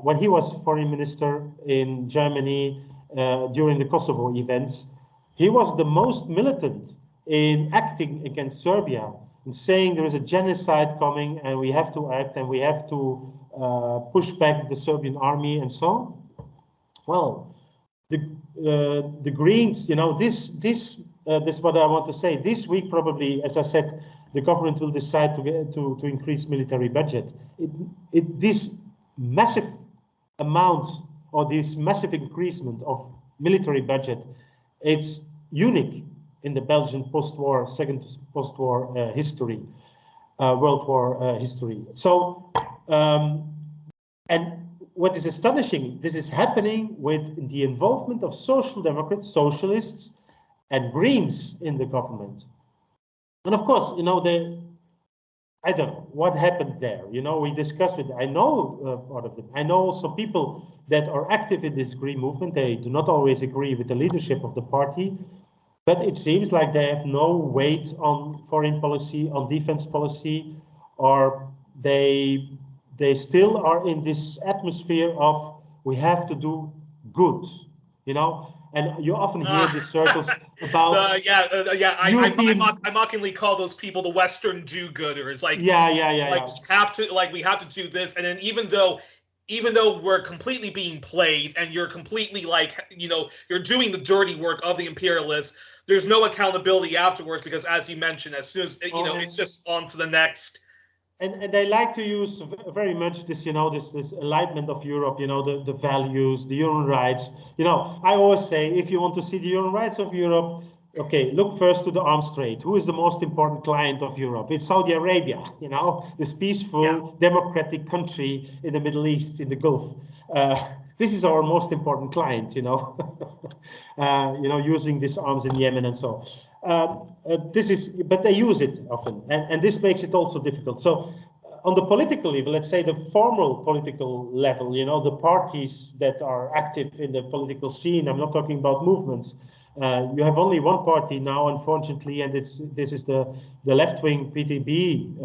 when he was foreign minister in Germany during the Kosovo events. He was the most militant in acting against Serbia and saying there is a genocide coming and we have to act and we have to push back the Serbian army and so on. Well, the Greens, this is what I want to say. This week, probably, as I said, the government will decide to increase military budget. This massive amount, or this massive increasement of military budget, it's unique in the Belgian post-war, second post-war history, World War history. So, and what is astonishing, this is happening with the involvement of social democrats, socialists, and Greens in the government. And of course, you know, I don't know what happened there. You know, we discussed with, I know part of it. I know also people that are active in this Green movement. They do not always agree with the leadership of the party, but it seems like they have no weight on foreign policy, on defense policy, or they still are in this atmosphere of we have to do good, you know. And you often hear these circles about I mockingly call those people the Western do-gooders. Like we have to do this, and then even though we're completely being played, and you're completely you're doing the dirty work of the imperialists, there's no accountability afterwards, because as you mentioned, as soon as it's just on to the next. And they like to use very much this, this alignment of Europe, the values, the human rights. I always say, if you want to see the human rights of Europe, okay, look first to the arms trade. Who is the most important client of Europe? It's Saudi Arabia, this peaceful, democratic country in the Middle East, in the Gulf. This is our most important client, using these arms in Yemen and so on. But they use it often, and this makes it also difficult. So on the political level, let's say the formal political level, the parties that are active in the political scene, I'm not talking about movements. You have only one party now, unfortunately, and this is the left-wing PTB,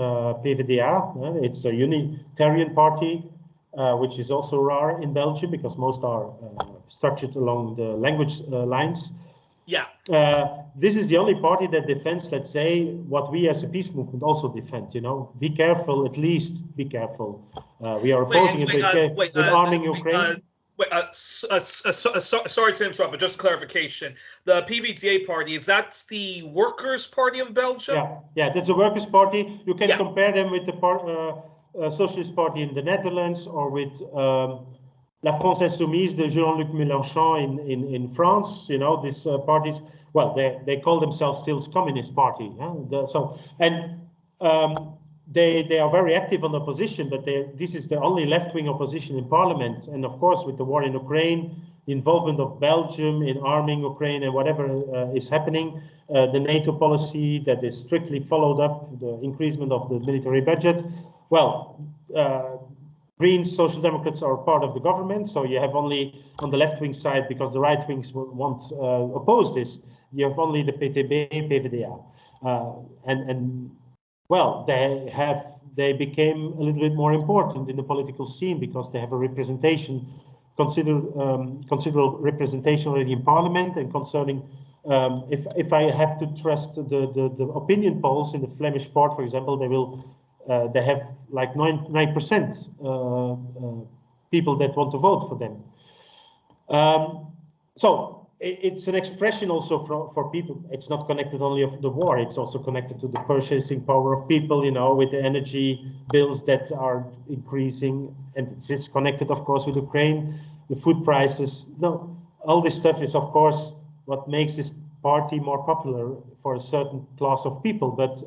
PvdA. It's a unitarian party, which is also rare in Belgium because most are structured along the language lines. Yeah. This is the only party that defends, let's say, what we as a peace movement also defend. Be careful, at least be careful. We are opposing with arming Ukraine. Sorry to interrupt, but just clarification. The PvdA party, is that the Workers' Party of Belgium? Yeah, that's the Workers' Party. You can compare them with the Socialist Party in the Netherlands, or with La France Insoumise de Jean-Luc Mélenchon in France. These parties, well, they call themselves still Communist Party. They are very active on opposition, but this is the only left-wing opposition in parliament. And of course, with the war in Ukraine, the involvement of Belgium in arming Ukraine and whatever is happening, the NATO policy that is strictly followed up, the increasement of the military budget. Well, Greens, Social Democrats are part of the government, so you have only on the left-wing side, because the right-wings won't oppose this, you have only the PTB, PvdA. Well, they became a little bit more important in the political scene because they have a representation, considerable representation already in parliament. And concerning, if I have to trust the opinion polls in the Flemish part, for example, they have like 9% people that want to vote for them. So it's an expression also for people. It's not connected only of the war. It's also connected to the purchasing power of people, with the energy bills that are increasing. And it's connected, of course, with Ukraine, the food prices. No, all this stuff is, of course, what makes this party more popular for a certain class of people. But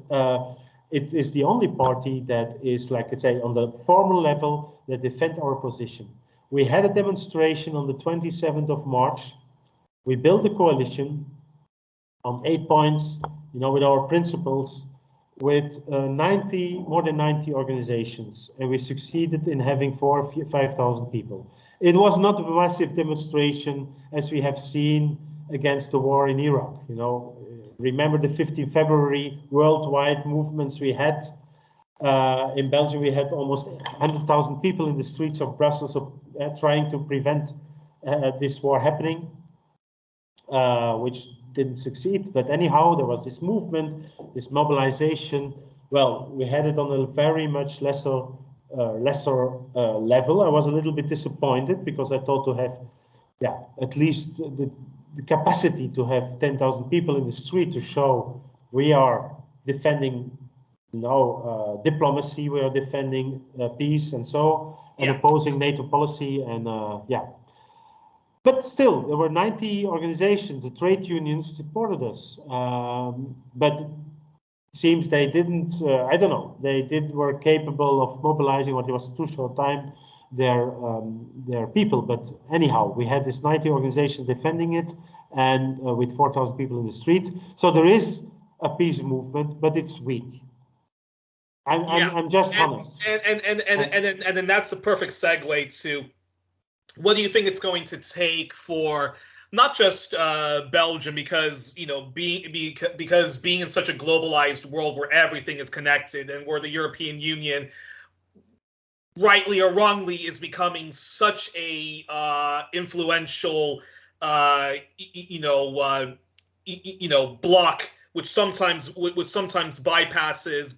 it is the only party that is, like I say, on the formal level that defend our position. We had a demonstration on the 27th of March. We built a coalition on 8 points, with our principles, with more than 90 organizations, and we succeeded in having 4,000 or 5,000 people. It was not a massive demonstration as we have seen against the war in Iraq. Remember the 15th February worldwide movements we had. In Belgium, we had almost 100,000 people in the streets of Brussels trying to prevent this war happening, which didn't succeed. But anyhow, there was this movement, this mobilization. Well, we had it on a very much lesser level. I was a little bit disappointed because I thought to have, at least the capacity to have 10,000 people in the street to show we are defending diplomacy. We are defending peace and so, and opposing NATO policy, and yeah. But still, there were 90 organizations, the trade unions supported us. But it seems they didn't, I don't know, were capable of mobilizing, what it was too short time, their people. But anyhow, we had this 90 organizations defending it, and with 4,000 people in the street. So there is a peace movement, but it's weak. I'm just honest. And then that's the perfect segue to what do you think it's going to take for not just Belgium, because because being in such a globalized world where everything is connected and where the European Union, rightly or wrongly, is becoming such a influential block, which sometimes bypasses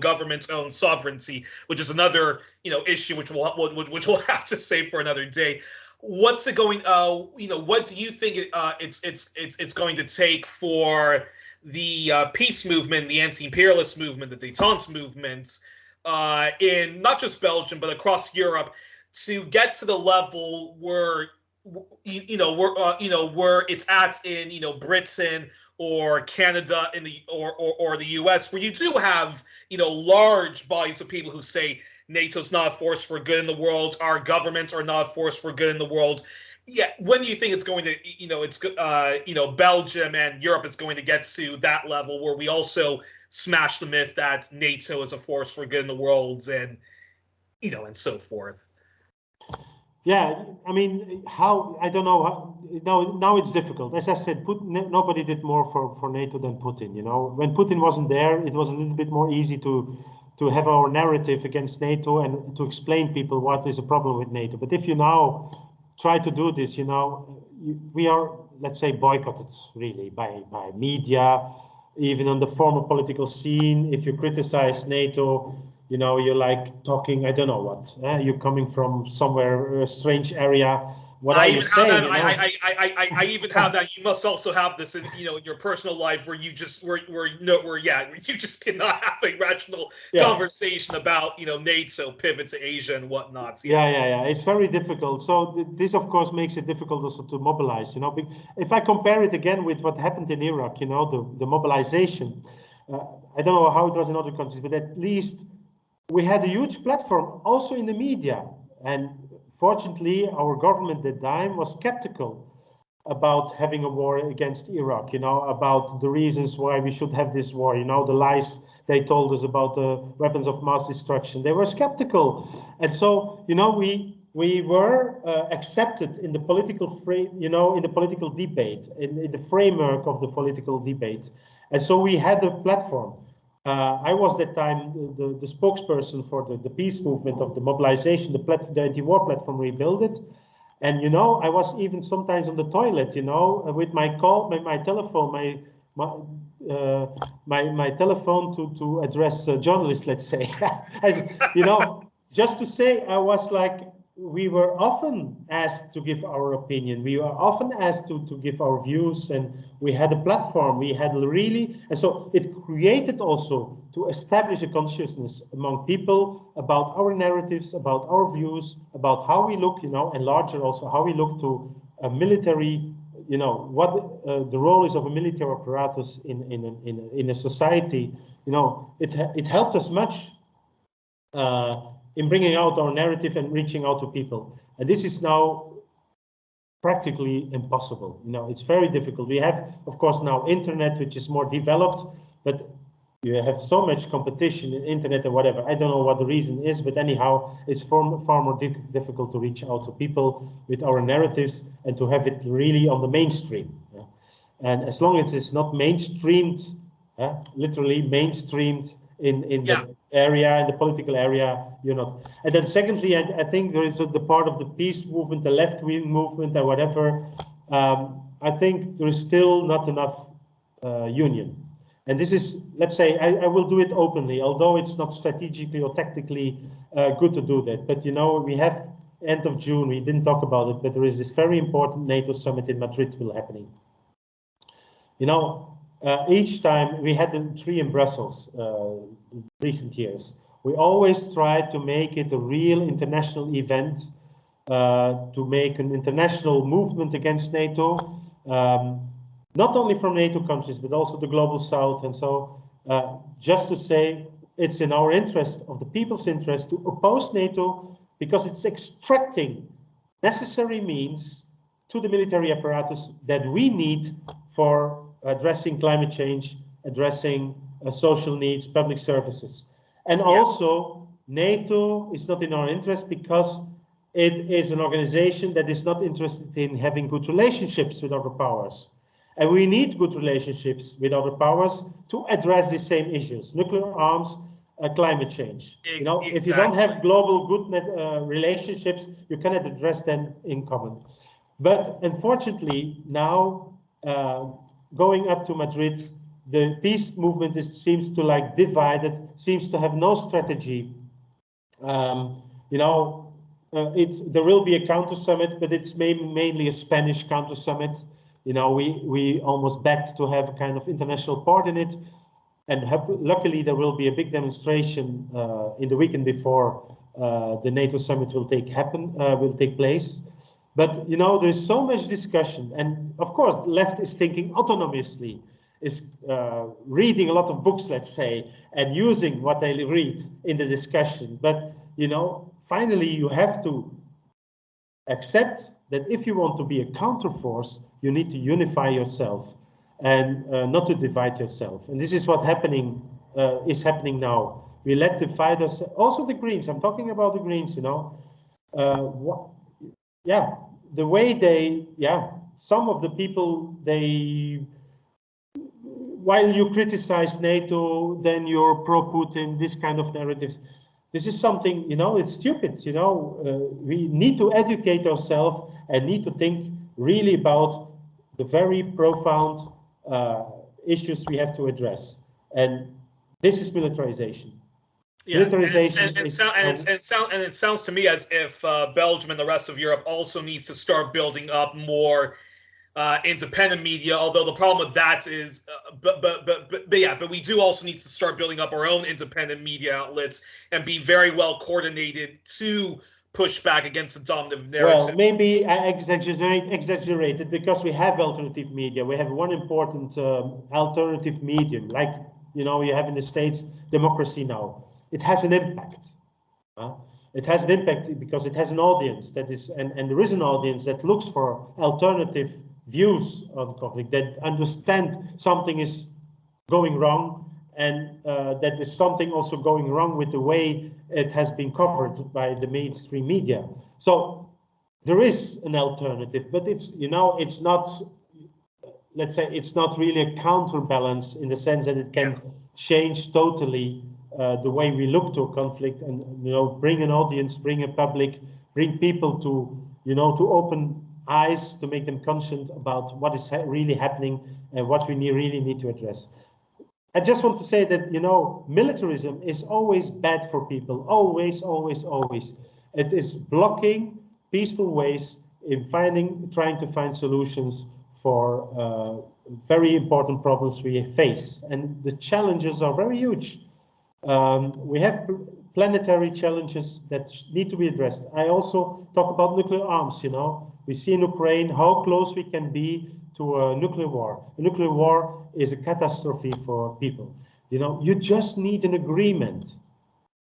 government's own sovereignty, which is another issue which we'll have to save for another day. What's it going? What do you think it's going to take for the peace movement, the anti-imperialist movement, the détente movement, in not just Belgium but across Europe, to get to the level where where it's at in Britain or Canada or the US, where you do have large bodies of people who say NATO's not a force for good in the world, our governments are not a force for good in the world. Yeah, when do you think it's going to Belgium and Europe is going to get to that level where we also smash the myth that NATO is a force for good in the world, and and so forth? Yeah, I mean, how, I don't know. Now it's difficult. As I said, nobody did more for NATO than Putin. When Putin wasn't there, it was a little bit more easy to have our narrative against NATO and to explain people what is a problem with NATO. But if you now try to do this, we are, let's say, boycotted really by media, even on the former political scene. If you criticize NATO, you're like talking, I don't know what. You're coming from somewhere, a strange area. What are you saying? I even have that. You must also have this in in your personal life where you just where you just cannot have a rational conversation about NATO, pivot to Asia and whatnot. Yeah. It's very difficult. So this of course makes it difficult also to mobilize. If I compare it again with what happened in Iraq, the mobilization. I don't know how it was in other countries, but at least we had a huge platform also in the media, and fortunately our government at the time was skeptical about having a war against Iraq, about the reasons why we should have this war, the lies they told us about the weapons of mass destruction. They were skeptical, and so we were accepted in the political frame, in the political debate, in the framework of the political debate, and so we had a platform. I was that time the spokesperson for the peace movement of the mobilization, the anti-war platform. We built it, and I was even sometimes on the toilet, with my telephone, my telephone to address journalists, let's say, just to say, I was like, we were often asked to give our opinion. We were often asked to give our views, and we had a platform. We had really, and so it created also to establish a consciousness among people about our narratives, about our views, about how we look, and larger also how we look to a military, what the role is of a military apparatus in a society. It helped us much. In bringing out our narrative and reaching out to people. And this is now practically impossible. It's very difficult. We have, of course, now internet, which is more developed, but you have so much competition in internet and whatever. I don't know what the reason is, but anyhow, it's far more difficult to reach out to people with our narratives and to have it really on the mainstream. And as long as it's not mainstreamed, literally mainstreamed in the area, in the political area, you're not. And then secondly, I think there is the part of the peace movement, the left-wing movement or whatever. I think there is still not enough union. And this is, let's say, I will do it openly, although it's not strategically or tactically good to do that. But we have end of June, we didn't talk about it, but there is this very important NATO summit in Madrid will happening. each time we had the three in Brussels recent years. We always tried to make it a real international event, to make an international movement against NATO, not only from NATO countries, but also the global South. And so just to say, it's in our interest, of the people's interest, to oppose NATO because it's extracting necessary means to the military apparatus that we need for addressing climate change, addressing social needs, public services. And also, NATO is not in our interest because it is an organization that is not interested in having good relationships with other powers. And we need good relationships with other powers to address the same issues: nuclear arms, climate change. You know, if you don't have global good relationships, you cannot address them in common. But unfortunately, now going up to Madrid, the peace movement seems to like divided, seems to have no strategy. You know, there will be a counter summit, but it's mainly a Spanish counter summit. You know, we almost begged to have a kind of international part in it, and luckily there will be a big demonstration in the weekend before the NATO summit will take place. But you know, there's so much discussion, and of course, the left is thinking autonomously, is reading a lot of books, let's say, and using what they read in the discussion. But you know, finally, you have to accept that if you want to be a counterforce, you need to unify yourself and not to divide yourself. And this is what is happening now. We let divide us. Also, the Greens. I'm talking about the Greens. You know, the way they, some of the people, they, while you criticize NATO, then you're pro-Putin, this kind of narratives. This is something, you know, it's stupid, you know. We need to educate ourselves and need to think really about the very profound issues we have to address. And this is militarization. Yeah, militarization and it sounds to me as if Belgium and the rest of Europe also needs to start building up more independent media. Although the problem with that is, but we do also need to start building up our own independent media outlets and be very well coordinated to push back against the dominant narrative. Well, maybe I exaggerated because we have alternative media. We have one important alternative medium, like, you know, you have in the States Democracy Now. It has an impact. It has an impact because it has an audience that is, and there is an audience that looks for alternative views on conflict, that understand something is going wrong, and that is something also going wrong with the way it has been covered by the mainstream media. So there is an alternative, but it's, you know, it's not, let's say, it's not really a counterbalance in the sense that it can change totally the way we look to a conflict, and, you know, bring an audience, bring a public, bring people to, you know, to open eyes, to make them conscious about what is really happening and what we really need to address. I just want to say that, you know, militarism is always bad for people. Always, always, always. It is blocking peaceful ways in trying to find solutions for very important problems we face. And the challenges are very huge. We have planetary challenges that need to be addressed. I also talk about nuclear arms, you know. We see in Ukraine how close we can be to a nuclear war. A nuclear war is a catastrophe for people. You know, you just need an agreement.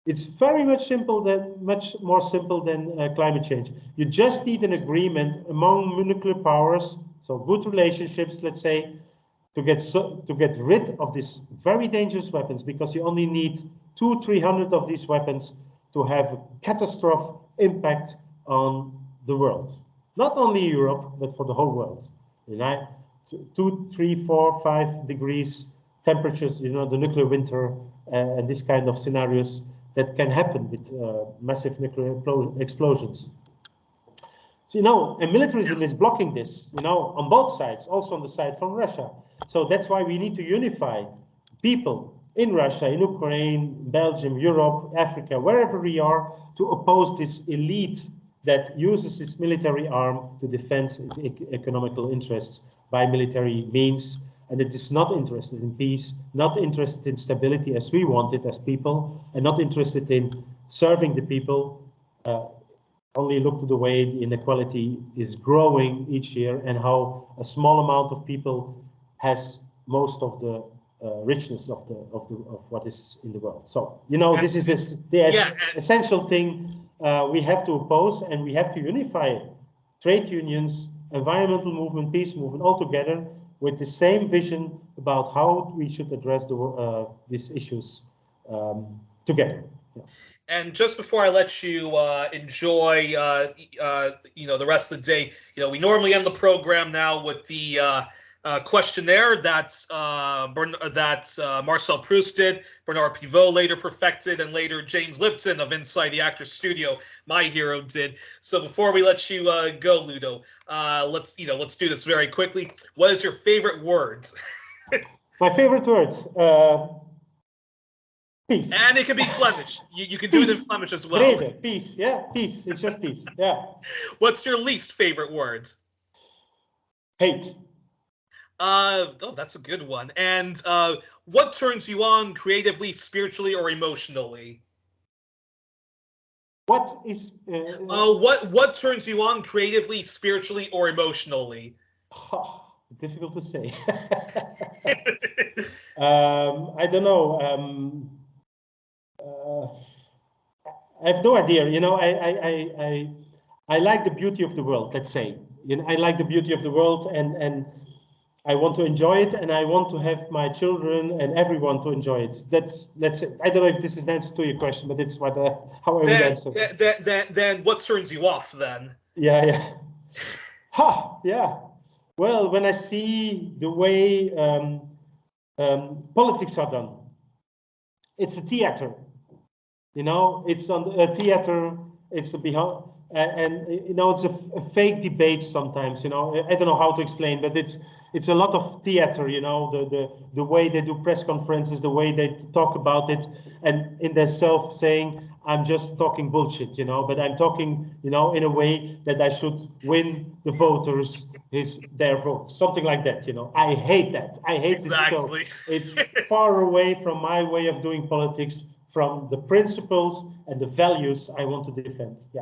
It's very much more simple than climate change. You just need an agreement among nuclear powers, so good relationships, let's say, to get rid of these very dangerous weapons, because you only need 200-300 of these weapons to have a catastrophic impact on the world. Not only Europe, but for the whole world. You know, 2, 3, 4, 5 degrees temperatures, you know, the nuclear winter, and this kind of scenarios that can happen with massive nuclear explosions. So, you know, and militarism is blocking this, you know, on both sides, also on the side from Russia. So that's why we need to unify people in Russia, in Ukraine, Belgium, Europe, Africa, wherever we are, to oppose this elite that uses its military arm to defend its economical interests by military means, and it is not interested in peace, not interested in stability as we want it as people, and not interested in serving the people. Only look to the way the inequality is growing each year and how a small amount of people has most of the richness of what is in the world. So, you know, this is the essential thing we have to oppose, and we have to unify trade unions, environmental movement, peace movement, all together with the same vision about how we should address these issues together. Yeah. And just before I let you enjoy, you know, the rest of the day, you know, we normally end the program now with the questionnaire that Marcel Proust did, Bernard Pivot later perfected, and later James Lipton of Inside the Actors Studio, my hero, did. So before we let you go, Ludo, let's do this very quickly. What is your favorite word? My favorite words. Peace. And it can be Flemish. You can do it in Flemish as well. Vrede, peace, yeah, peace. It's just peace, yeah. What's your least favorite word? Hate. Oh, that's a good one. And what turns you on creatively, spiritually, or emotionally? What is? What turns you on creatively, spiritually, or emotionally? Difficult to say. I don't know. I have no idea. You know, I like the beauty of the world. Let's say, you know, I like the beauty of the world, and I want to enjoy it, and I want to have my children and everyone to enjoy it. That's it. I don't know if this is an answer to your question, but it's what how I would answer. Then what turns you off then? Yeah. Yeah. Well, when I see the way politics are done, it's a theater. You know, it's on a theater. It's behind, and you know, it's a fake debate sometimes. You know, I don't know how to explain, but it's a lot of theater. You know, the way they do press conferences, the way they talk about it, and in themselves saying, "I'm just talking bullshit," you know, but I'm talking, you know, in a way that I should win the voters their vote, something like that. You know, I hate that. I hate exactly. This. So it's far away from my way of doing politics, from the principles and the values I want to defend. Yeah.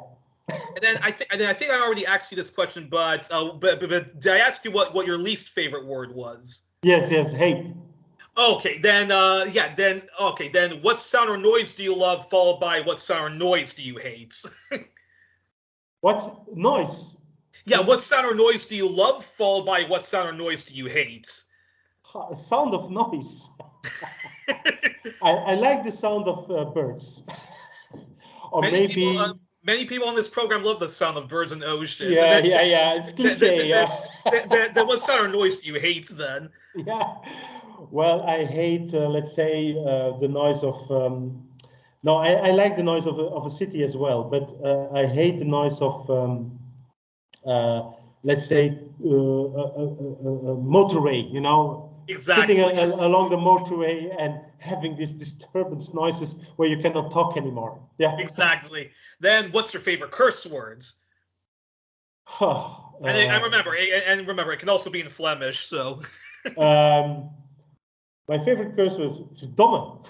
And then I think I already asked you this question, but did I ask you what your least favorite word was? Yes, hate. Okay, then then what sound or noise do you love, followed by what sound or noise do you hate? What noise? Yeah, what sound or noise do you love, followed by what sound or noise do you hate? Sound of noise. I like the sound of birds. Or many people on this program love the sound of birds and oceans. Yeah, it's cliche. Then what sound or noise do you hate then? Yeah. Well, I hate, let's say, the noise of. No, I like the noise of a city as well, but I hate the noise of, let's say, a motorway. You know. Exactly. Sitting along the motorway and having these disturbance noises where you cannot talk anymore. Yeah. Exactly. Then, what's your favorite curse words? And remember, it can also be in Flemish. So. My favorite curse was domme.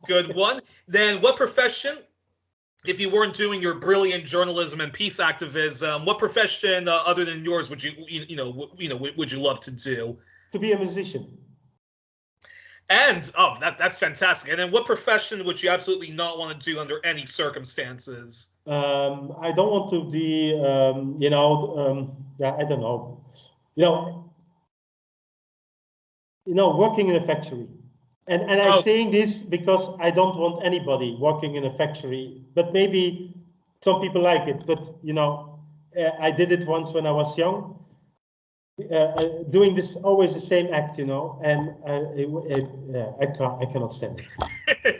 Good one. Then, what profession, if you weren't doing your brilliant journalism and peace activism, what profession other than yours would would you love to do? To be a musician. And that's fantastic. And then what profession would you absolutely not want to do under any circumstances? I don't want to be, I don't know. Working in a factory. And I'm saying this because I don't want anybody working in a factory, but maybe some people like it. But, I did it once when I was young. Doing this always the same act, and I cannot stand it.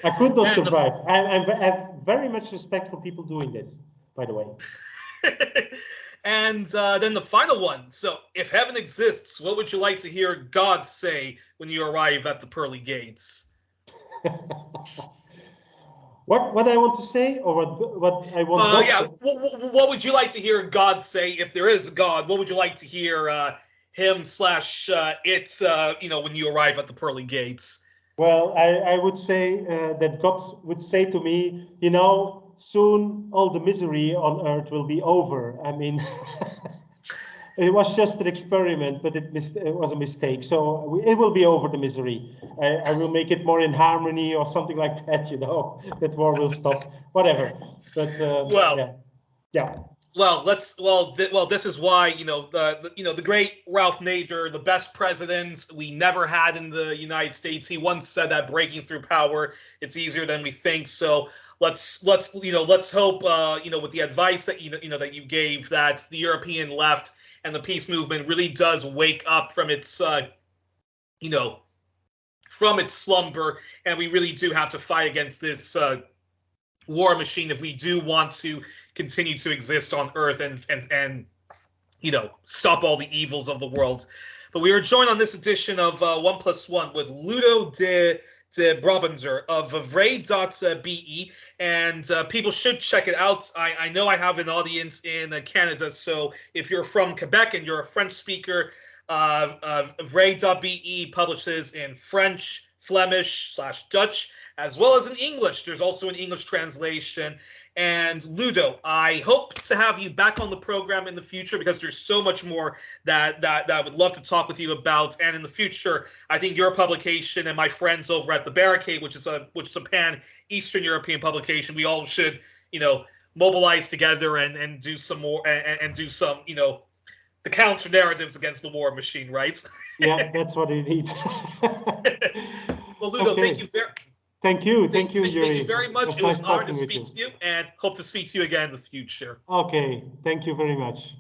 I could not survive. I have very much respect for people doing this, by the way. And then the final one. So, if heaven exists, what would you like to hear God say when you arrive at the pearly gates? What I want to say, or what I want God to say? What would you like to hear God say if there is a God? What would you like to hear him slash it, when you arrive at the pearly gates? Well, I would say that God would say to me, soon all the misery on earth will be over. I mean, it was just an experiment, but it was a mistake. So it will be over, the misery. I will make it more in harmony or something like that, that war will stop, whatever. But yeah. Well, this is why the great Ralph Nader, the best president we never had in the United States. He once said that breaking through power, it's easier than we think. So let's hope with the advice that that you gave, that the European left and the peace movement really does wake up from its from its slumber, and we really do have to fight against this war machine if we do want to continue to exist on Earth and stop all the evils of the world. But we are joined on this edition of 1+1 with Ludo De Brabander of Vray.be, and people should check it out. I know I have an audience in Canada, so if you're from Quebec and you're a French speaker, Vray.be publishes in French, Flemish / Dutch, as well as in English. There's also an English translation. And Ludo, I hope to have you back on the program in the future, because there's so much more that I would love to talk with you about. And in the future, I think your publication and my friends over at the Barricade, which is a pan-Eastern European publication, we all should mobilize together and do some more and do some the counter narratives against the war machine, right? Yeah, that's what it needs. Well, Ludo, okay. Thank you, Youri. Thank you very much. It was an honor to speak to you, and hope to speak to you again in the future. Okay, thank you very much.